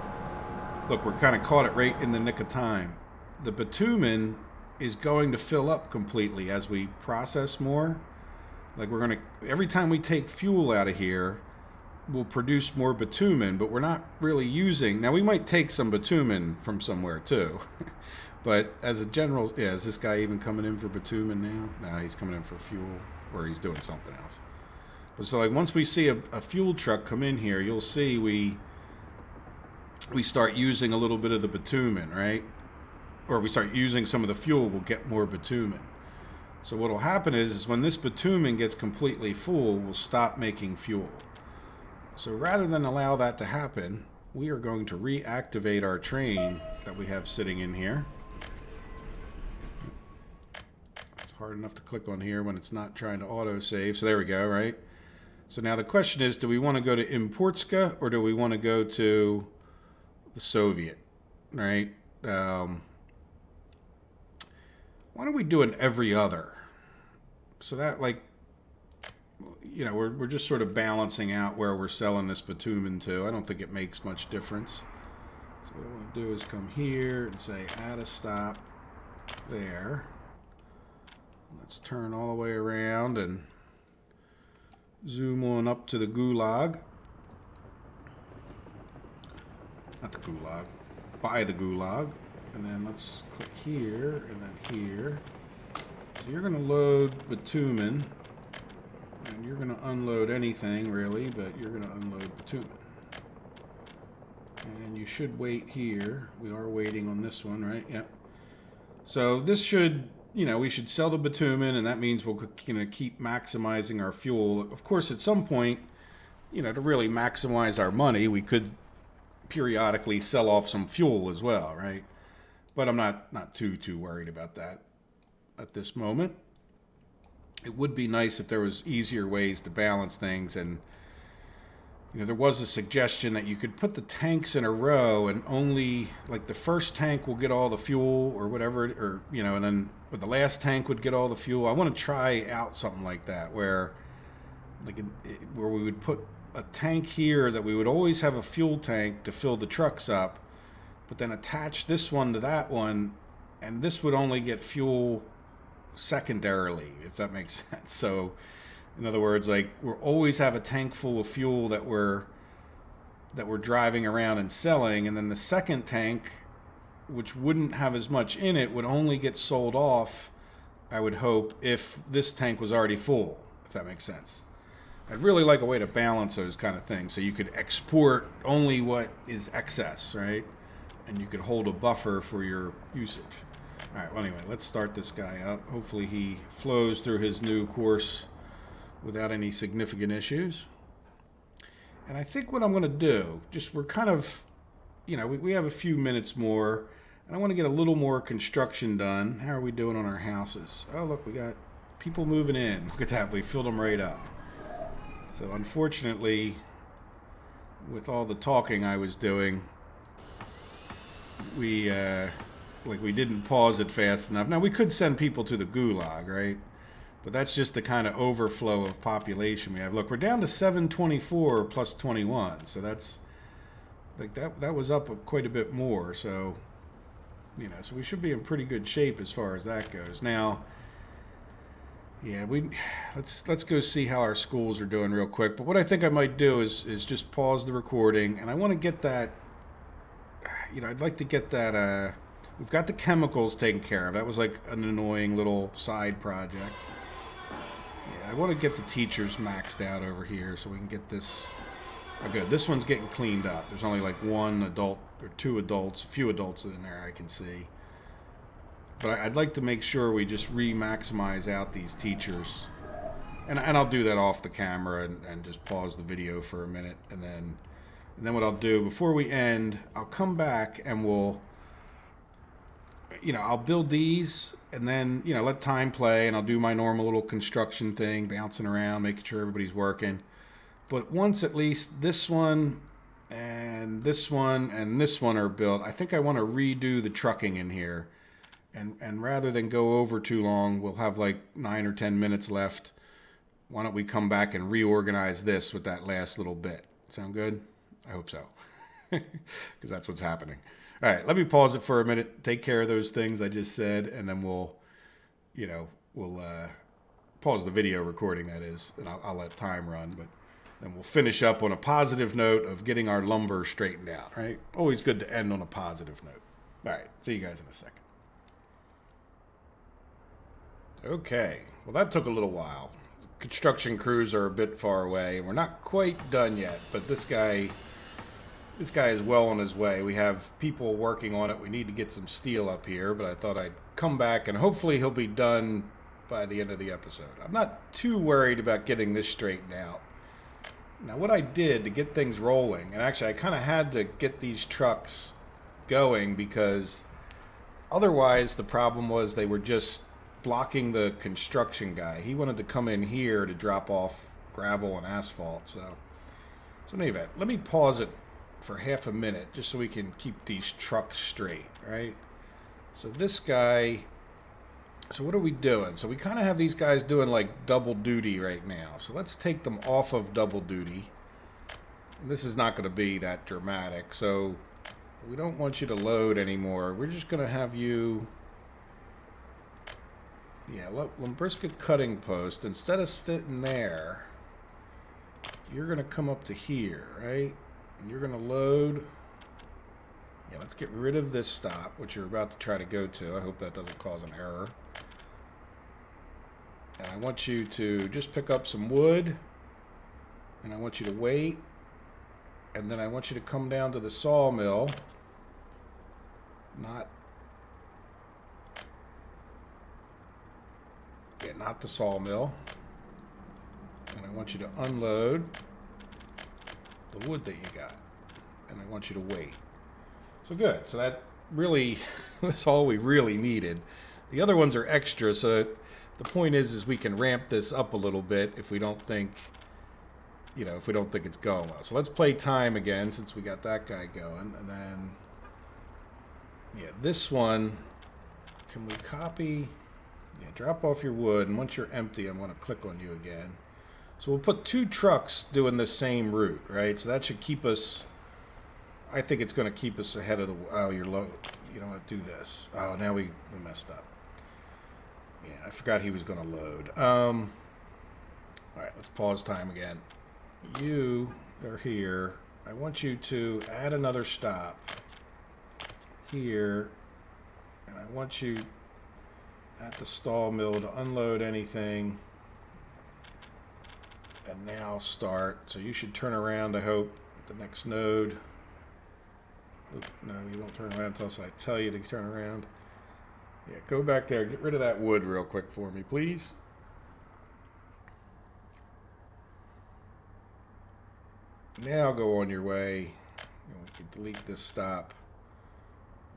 Speaker 1: look, we're kind of caught it right in the nick of time. The bitumen is going to fill up completely as we process more. Like every time we take fuel out of here, we'll produce more bitumen, but we're not really using, now we might take some bitumen from somewhere too. But as a general, yeah, is this guy even coming in for bitumen now? No, he's coming in for fuel, or he's doing something else. But so like once we see a fuel truck come in here, you'll see we start using a little bit of the bitumen, right? Or we start using some of the fuel, we'll get more bitumen. So what will happen is when this bitumen gets completely full, we'll stop making fuel. So rather than allow that to happen, we are going to reactivate our train that we have sitting in here. It's hard enough to click on here when it's not trying to autosave. So there we go, right? So now the question is, do we want to go to Importska or do we want to go to the Soviet, right? Why don't we do an every other? So that, like, you know, we're just sort of balancing out where we're selling this bitumen to. I don't think it makes much difference. So what I want to do is come here and say add a stop there. Let's turn all the way around and zoom on up to the gulag. Not the gulag, by the gulag. And then let's click here and then here. So you're going to load bitumen. And you're going to unload anything, really, but you're going to unload bitumen. And you should wait here. We are waiting on this one, right? Yep. So this should, you know, we should sell the bitumen, and that means we're going to keep maximizing our fuel. Of course, at some point, you know, to really maximize our money, we could periodically sell off some fuel as well, right? But I'm not too worried about that at this moment. It would be nice if there was easier ways to balance things, and you know, there was a suggestion that you could put the tanks in a row and only, like, the first tank will get all the fuel or whatever, or you know, and then the last tank would get all the fuel. I want to try out something like that where, like, where we would put a tank here that we would always have a fuel tank to fill the trucks up, but then attach this one to that one, and this would only get fuel secondarily, if that makes sense. So in other words, like, we'll always have a tank full of fuel that we're driving around and selling, and then the second tank, which wouldn't have as much in it, would only get sold off, I would hope, if this tank was already full, if that makes sense. I'd really like a way to balance those kind of things, so you could export only what is excess, right? And you could hold a buffer for your usage. All right, well, anyway, let's start this guy up. Hopefully he flows through his new course without any significant issues. And I think what I'm going to do, we're kind of, you know, we have a few minutes more, and I want to get a little more construction done. How are we doing on our houses? Oh, look, we got people moving in. Look at that. We filled them right up. So unfortunately, with all the talking I was doing, we didn't pause it fast enough. Now, we could send people to the gulag, right? But that's just the kind of overflow of population we have. Look, we're down to 724 plus 21. So that's, like, that was up quite a bit more. So, you know, so we should be in pretty good shape as far as that goes. Now, yeah, let's go see how our schools are doing real quick. But what I think I might do is just pause the recording. And I want to get that, you know, I'd like to get that, we've got the chemicals taken care of. That was like an annoying little side project. Yeah, I want to get the teachers maxed out over here so we can get this. Oh, good. This one's getting cleaned up. There's only like one adult or two adults, a few adults in there I can see. But I'd like to make sure we just re-maximize out these teachers. And I'll do that off the camera and just pause the video for a minute. And then what I'll do, before we end, I'll come back and we'll, you know, I'll build these and then, you know, let time play, and I'll do my normal little construction thing, bouncing around, making sure everybody's working. But once at least this one and this one and this one are built, I think I want to redo the trucking in here. And rather than go over too long, we'll have like 9 or 10 minutes left. Why don't we come back and reorganize this with that last little bit? Sound good? I hope so. Because that's what's happening. All right, let me pause it for a minute, take care of those things I just said, and then we'll pause the video recording, that is, and I'll let time run, but then we'll finish up on a positive note of getting our lumber straightened out, right? Always good to end on a positive note. All right, see you guys in a second. Okay, well, that took a little while. Construction crews are a bit far away. We're not quite done yet, but this guy is well on his way. We have people working on it. We need to get some steel up here, but I thought I'd come back and hopefully he'll be done by the end of the episode. I'm not too worried about getting this straightened out. Now what I did to get things rolling, and actually I kind of had to get these trucks going because otherwise the problem was they were just blocking the construction guy. He wanted to come in here to drop off gravel and asphalt. So in any event, let me pause it for half a minute just so we can keep these trucks straight, right? So this guy, so what are we doing? So we kind of have these guys doing like double duty right now. So let's take them off of double duty. This is not going to be that dramatic. So we don't want you to load anymore. We're just going to have you, yeah, Limbriska cutting post. Instead of sitting there, you're going to come up to here, right? And you're going to load. Yeah, let's get rid of this stop, which you're about to try to go to. I hope that doesn't cause an error. And I want you to just pick up some wood. And I want you to wait. And then I want you to come down to the sawmill. Not the sawmill. And I want you to unload the wood that you got. And I want you to wait. So good. So that really was all we really needed. The other ones are extra, so the point is we can ramp this up a little bit if we don't think, you know, if we don't think it's going well. So let's play time again since we got that guy going. And then, yeah, this one, can we copy? Yeah, drop off your wood, and once you're empty, I'm going to click on you again. So we'll put 2 trucks doing the same route, right? So that should keep us, I think it's going to keep us ahead of the, oh, you're low. You don't want to do this. Oh, now we messed up. Yeah, I forgot he was going to load. All right, let's pause time again. You are here. I want you to add another stop here, and I want you at the stall mill to unload anything. And now start. So you should turn around, I hope, at the next node. Oop, no, you won't turn around until I tell you to turn around. Yeah, go back there. Get rid of that wood real quick for me, please. Now go on your way. And we can delete this stop.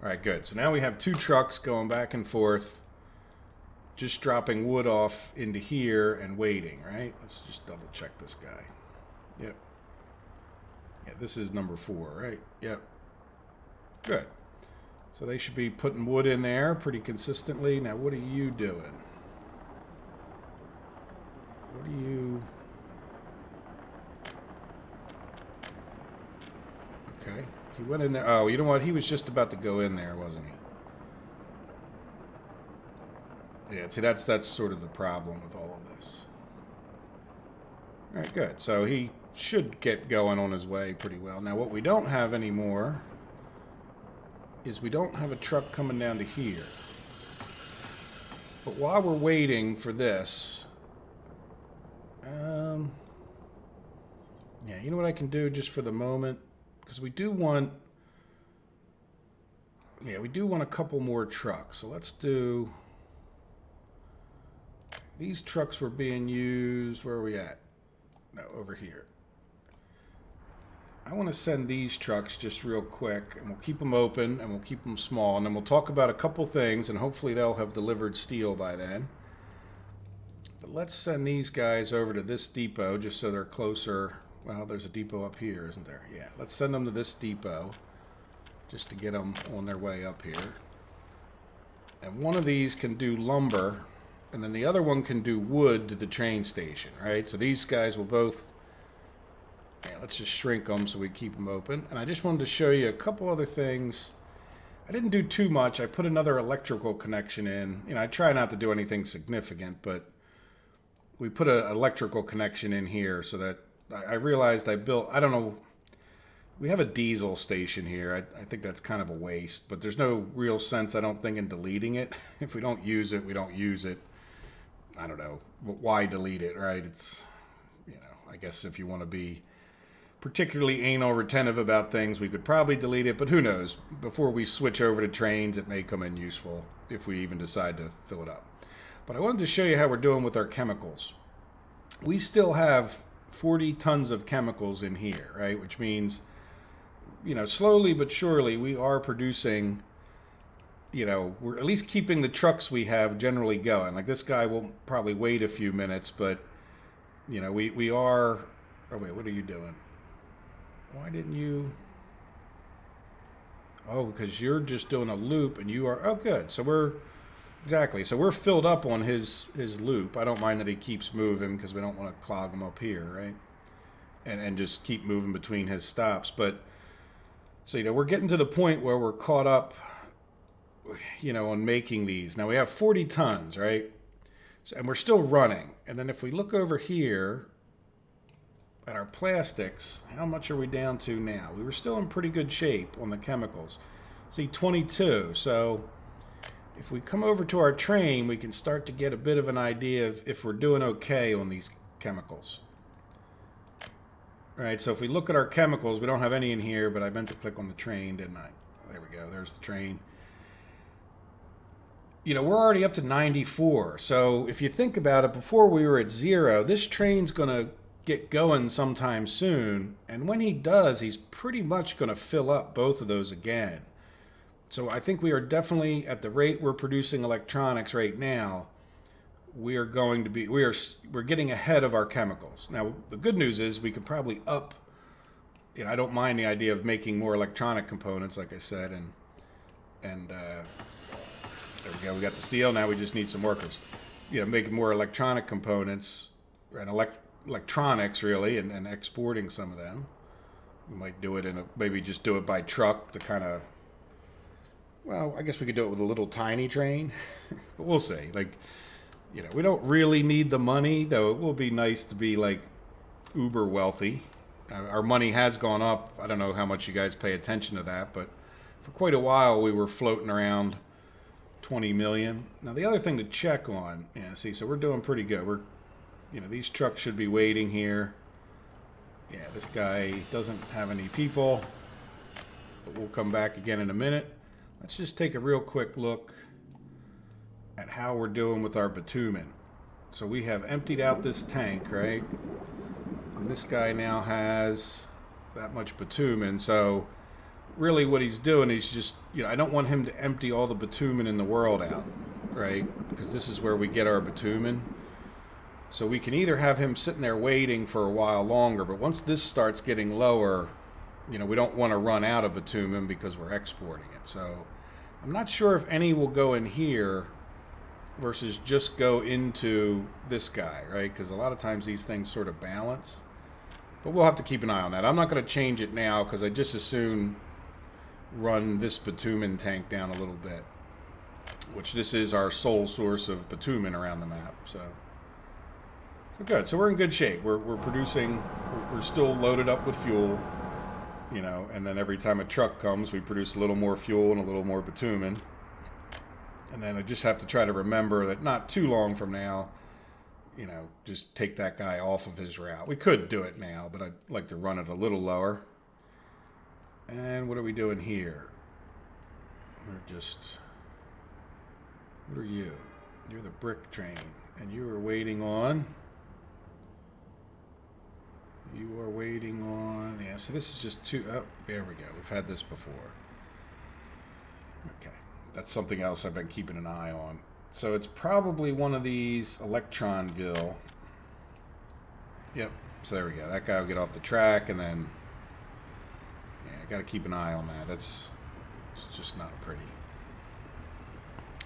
Speaker 1: All right, good. So now we have 2 trucks going back and forth, just dropping wood off into here and waiting, right? Let's just double check this guy. Yep. Yeah, this is number 4, right? Yep. Good. So they should be putting wood in there pretty consistently. Now, what are you doing? What are you... Okay. He went in there. Oh, you know what? He was just about to go in there, wasn't he? Yeah, see, that's sort of the problem with all of this. All right, good. So he should get going on his way pretty well. Now, what we don't have anymore is we don't have a truck coming down to here. But while we're waiting for this, yeah, you know what I can do just for the moment? Because we do want, yeah, we do want a couple more trucks. So let's do, these trucks were being used, where are we at? No, over here. I want to send these trucks just real quick, and we'll keep them open, and we'll keep them small, and then we'll talk about a couple things, and hopefully they'll have delivered steel by then. But let's send these guys over to this depot, just so they're closer. Well, there's a depot up here, isn't there? Yeah, let's send them to this depot, just to get them on their way up here. And one of these can do lumber, and then the other one can do wood to the train station, right? So these guys will both... Yeah, let's just shrink them so we keep them open. And I just wanted to show you a couple other things. I didn't do too much. I put another electrical connection in. You know, I try not to do anything significant, but we put an electrical connection in here so that I realized I built, I don't know, we have a diesel station here. I think that's kind of a waste, but there's no real sense, I don't think, in deleting it. If we don't use it, we don't use it. I don't know. Why delete it, right? It's, you know, I guess if you want to be particularly anal retentive about things, we could probably delete it, but who knows? Before we switch over to trains, it may come in useful if we even decide to fill it up. But I wanted to show you how we're doing with our chemicals. We still have 40 tons of chemicals in here, right? Which means, slowly but surely we are producing, we're at least keeping the trucks we have generally going. Like this guy will probably wait a few minutes, but, we are... Oh, wait, what are you doing? Why didn't you... Oh, because you're just doing a loop and you are... Oh, good. So we're... Exactly. So we're filled up on his loop. I don't mind that he keeps moving because we don't want to clog him up here, right? And just keep moving between his stops. But, so, we're getting to the point where we're caught up, on making these. Now we have 40 tons, right? So, and we're still running. And then if we look over here at our plastics, how much are we down to now? We were still in pretty good shape on the chemicals. See, 22. So if we come over to our train, we can start to get a bit of an idea of if we're doing okay on these chemicals. All right, so if we look at our chemicals, we don't have any in here, but I meant to click on the train, didn't I? There we go, there's the train. We're already up to 94. So if you think about it, before we were at 0, this train's going to get going sometime soon. And when he does, he's pretty much going to fill up both of those again. So I think we are definitely, at the rate we're producing electronics right now, we are going to be, we're getting ahead of our chemicals. Now, the good news is we could probably up, I don't mind the idea of making more electronic components, like I said, and there we go, we got the steel, now we just need some workers. Making more electronic components, and electronics really, and exporting some of them. We might do it maybe just do it by truck to kind of, well, I guess we could do it with a little tiny train, but we'll see. We don't really need the money, though it will be nice to be uber wealthy. Our money has gone up. I don't know how much you guys pay attention to that, but for quite a while we were floating around 20 million. Now the other thing to check on, see, so we're doing pretty good. We're, these trucks should be waiting here. Yeah, this guy doesn't have any people, but we'll come back again in a minute. Let's just take a real quick look at how we're doing with our bitumen. So we have emptied out this tank, right? And this guy now has that much bitumen. So really what he's doing, he's just, I don't want him to empty all the bitumen in the world out, right? Because this is where we get our bitumen. So we can either have him sitting there waiting for a while longer, but once this starts getting lower, we don't want to run out of bitumen because we're exporting it. So I'm not sure if any will go in here versus just go into this guy, right? Because a lot of times these things sort of balance. But we'll have to keep an eye on that. I'm not going to change it now because I just as soon run this bitumen tank down a little bit, which this is our sole source of bitumen around the map. So good. So we're in good shape. We're producing. We're still loaded up with fuel, and then every time a truck comes, we produce a little more fuel and a little more bitumen. And then I just have to try to remember that not too long from now, just take that guy off of his route. We could do it now, but I'd like to run it a little lower. And what are we doing here? We're just... What are you? You're the brick train. And you are waiting on... You are waiting on... Yeah, so this is just two... Oh, there we go. We've had this before. Okay. That's something else I've been keeping an eye on. So it's probably one of these Electronville. Yep. So there we go. That guy will get off the track, and then... Yeah, I got to keep an eye on that. It's just not pretty.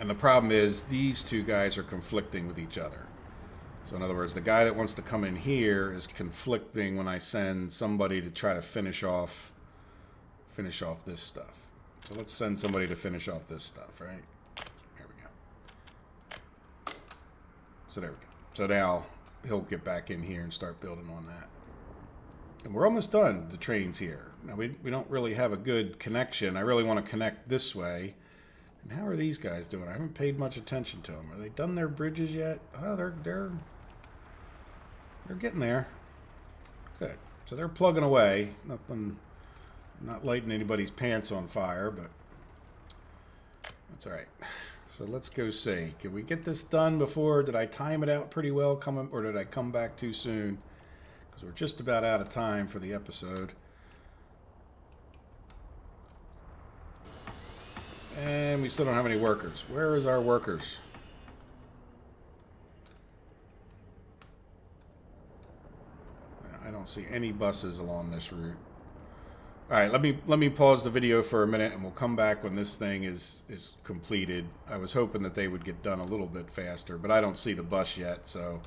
Speaker 1: And the problem is, these two guys are conflicting with each other. So in other words, the guy that wants to come in here is conflicting when I send somebody to try to finish off this stuff. So let's send somebody to finish off this stuff, right? There we go. So there we go. So now he'll get back in here and start building on that. And we're almost done. The train's here. Now we don't really have a good connection. I really want to connect this way. And how are these guys doing? I haven't paid much attention to them. Are they done their bridges yet? Oh, they're getting there. Good. So they're plugging away. Nothing. Not lighting anybody's pants on fire, but that's all right. So let's go see. Can we get this done before? Did I time it out pretty well or did I come back too soon? because we're just about out of time for the episode. And we still don't have any workers. Where is our workers? I don't see any buses along this route. All right, let me pause the video for a minute, and we'll come back when this thing is completed. I was hoping that they would get done a little bit faster, but I don't see the bus yet. So,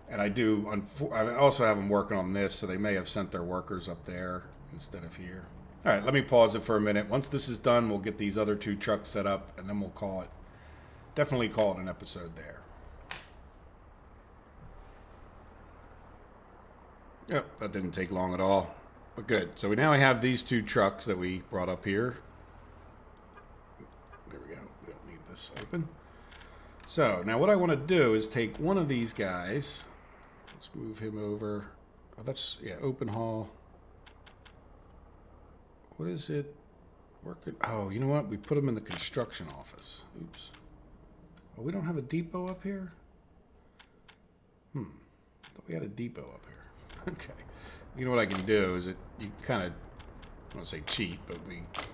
Speaker 1: and I also have them working on this, so they may have sent their workers up there instead of here. All right, let me pause it for a minute. Once this is done, we'll get these other 2 trucks set up, and then we'll definitely call it an episode there. Yep, that didn't take long at all. But good. So we now have these 2 trucks that we brought up here. There we go. We don't need this open. So now what I want to do is take one of these guys. Let's move him over. Oh, that's, yeah, open haul. What is it? Working. Oh, you know what? We put him in the construction office. Oops. Oh, we don't have a depot up here? I thought we had a depot up here. Okay. You know what I can do is you kind of, I don't say cheat, but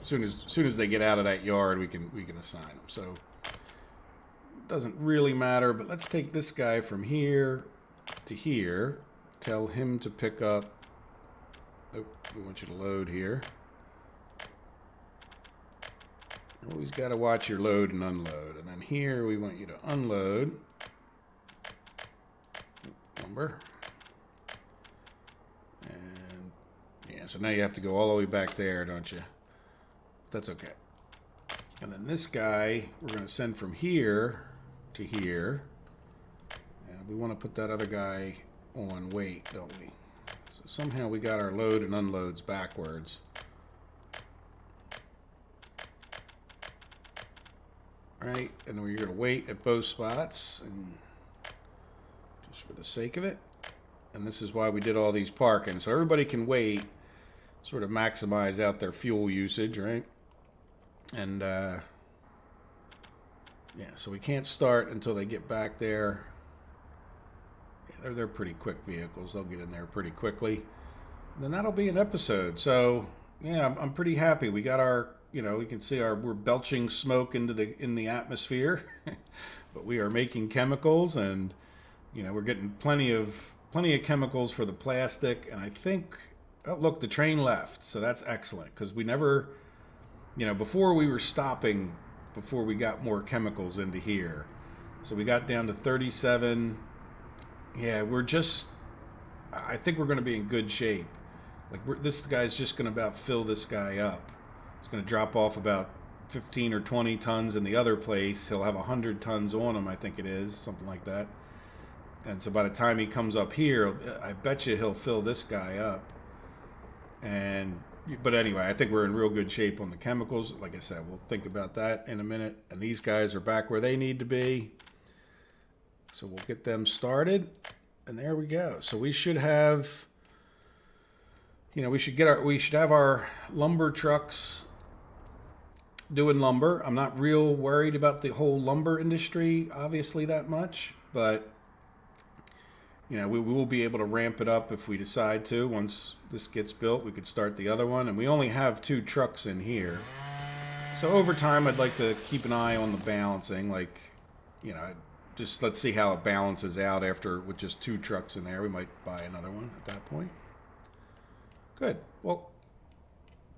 Speaker 1: as soon as they get out of that yard, we can assign them. So it doesn't really matter, but let's take this guy from here to here. Tell him to pick up. Oh, we want you to load here. Always got to watch your load and unload. And then here we want you to unload lumber. So now you have to go all the way back there, don't you? That's okay. And then this guy, we're going to send from here to here. And we want to put that other guy on wait, don't we? So somehow we got our load and unloads backwards. Right? And then we're going to wait at both spots, and just for the sake of it. And this is why we did all these parking. So everybody can wait, sort of maximize out their fuel usage, right? And yeah, so we can't start until they get back there. Yeah, they're pretty quick vehicles. They'll get in there pretty quickly. And then that'll be an episode. So yeah, I'm pretty happy. We got our, we can see we're belching smoke in the atmosphere, but we are making chemicals, and we're getting plenty of chemicals for the plastic. And I think, oh, look, the train left. So that's excellent, because we never, before we were stopping before we got more chemicals into here. So we got down to 37. Yeah, I think we're going to be in good shape. Like, this guy's just going to about fill this guy up. It's going to drop off about 15 or 20 tons in the other place. He'll have 100 tons on him, I think it is, something like that. And so by the time he comes up here, I bet you he'll fill this guy up. But anyway, I think we're in real good shape on the chemicals. Like I said, we'll think about that in a minute. And these guys are back where they need to be. So we'll get them started. And there we go. So we should have, we should have our lumber trucks doing lumber. I'm not real worried about the whole lumber industry, obviously, that much. But we will be able to ramp it up if we decide to. Once this gets built, we could start the other one. And we only have 2 trucks in here. So over time, I'd like to keep an eye on the balancing. Like, just let's see how it balances out with just 2 trucks in there. We might buy another one at that point. Good. Well,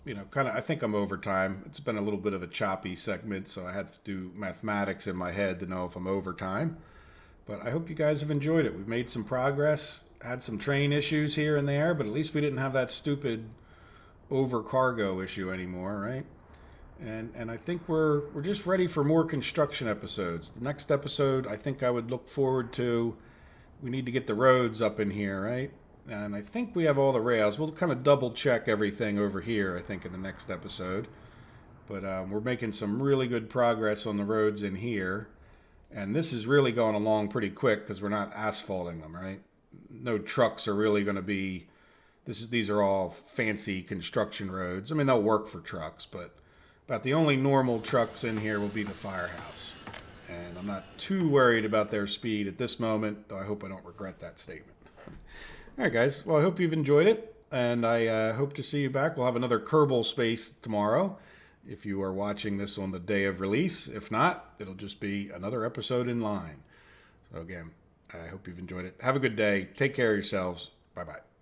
Speaker 1: I think I'm over time. It's been a little bit of a choppy segment, so I had to do mathematics in my head to know if I'm over time. But I hope you guys have enjoyed it. We've made some progress, had some train issues here and there, but at least we didn't have that stupid overcargo issue anymore, right? And I think we're just ready for more construction episodes. The next episode, I think I would look forward to, we need to get the roads up in here, right? And I think we have all the rails. We'll kind of double check everything over here, I think, in the next episode. But we're making some really good progress on the roads in here. And this is really going along pretty quick because we're not asphalting them, right? No trucks are really going to be... These are all fancy construction roads. I mean, they'll work for trucks, but about the only normal trucks in here will be the Firehouse. And I'm not too worried about their speed at this moment, though I hope I don't regret that statement. All right, guys. Well, I hope you've enjoyed it, and I hope to see you back. We'll have another Kerbal Space tomorrow if you are watching this on the day of release. If not, it'll just be another episode in line. So, again, I hope you've enjoyed it. Have a good day. Take care of yourselves. Bye bye.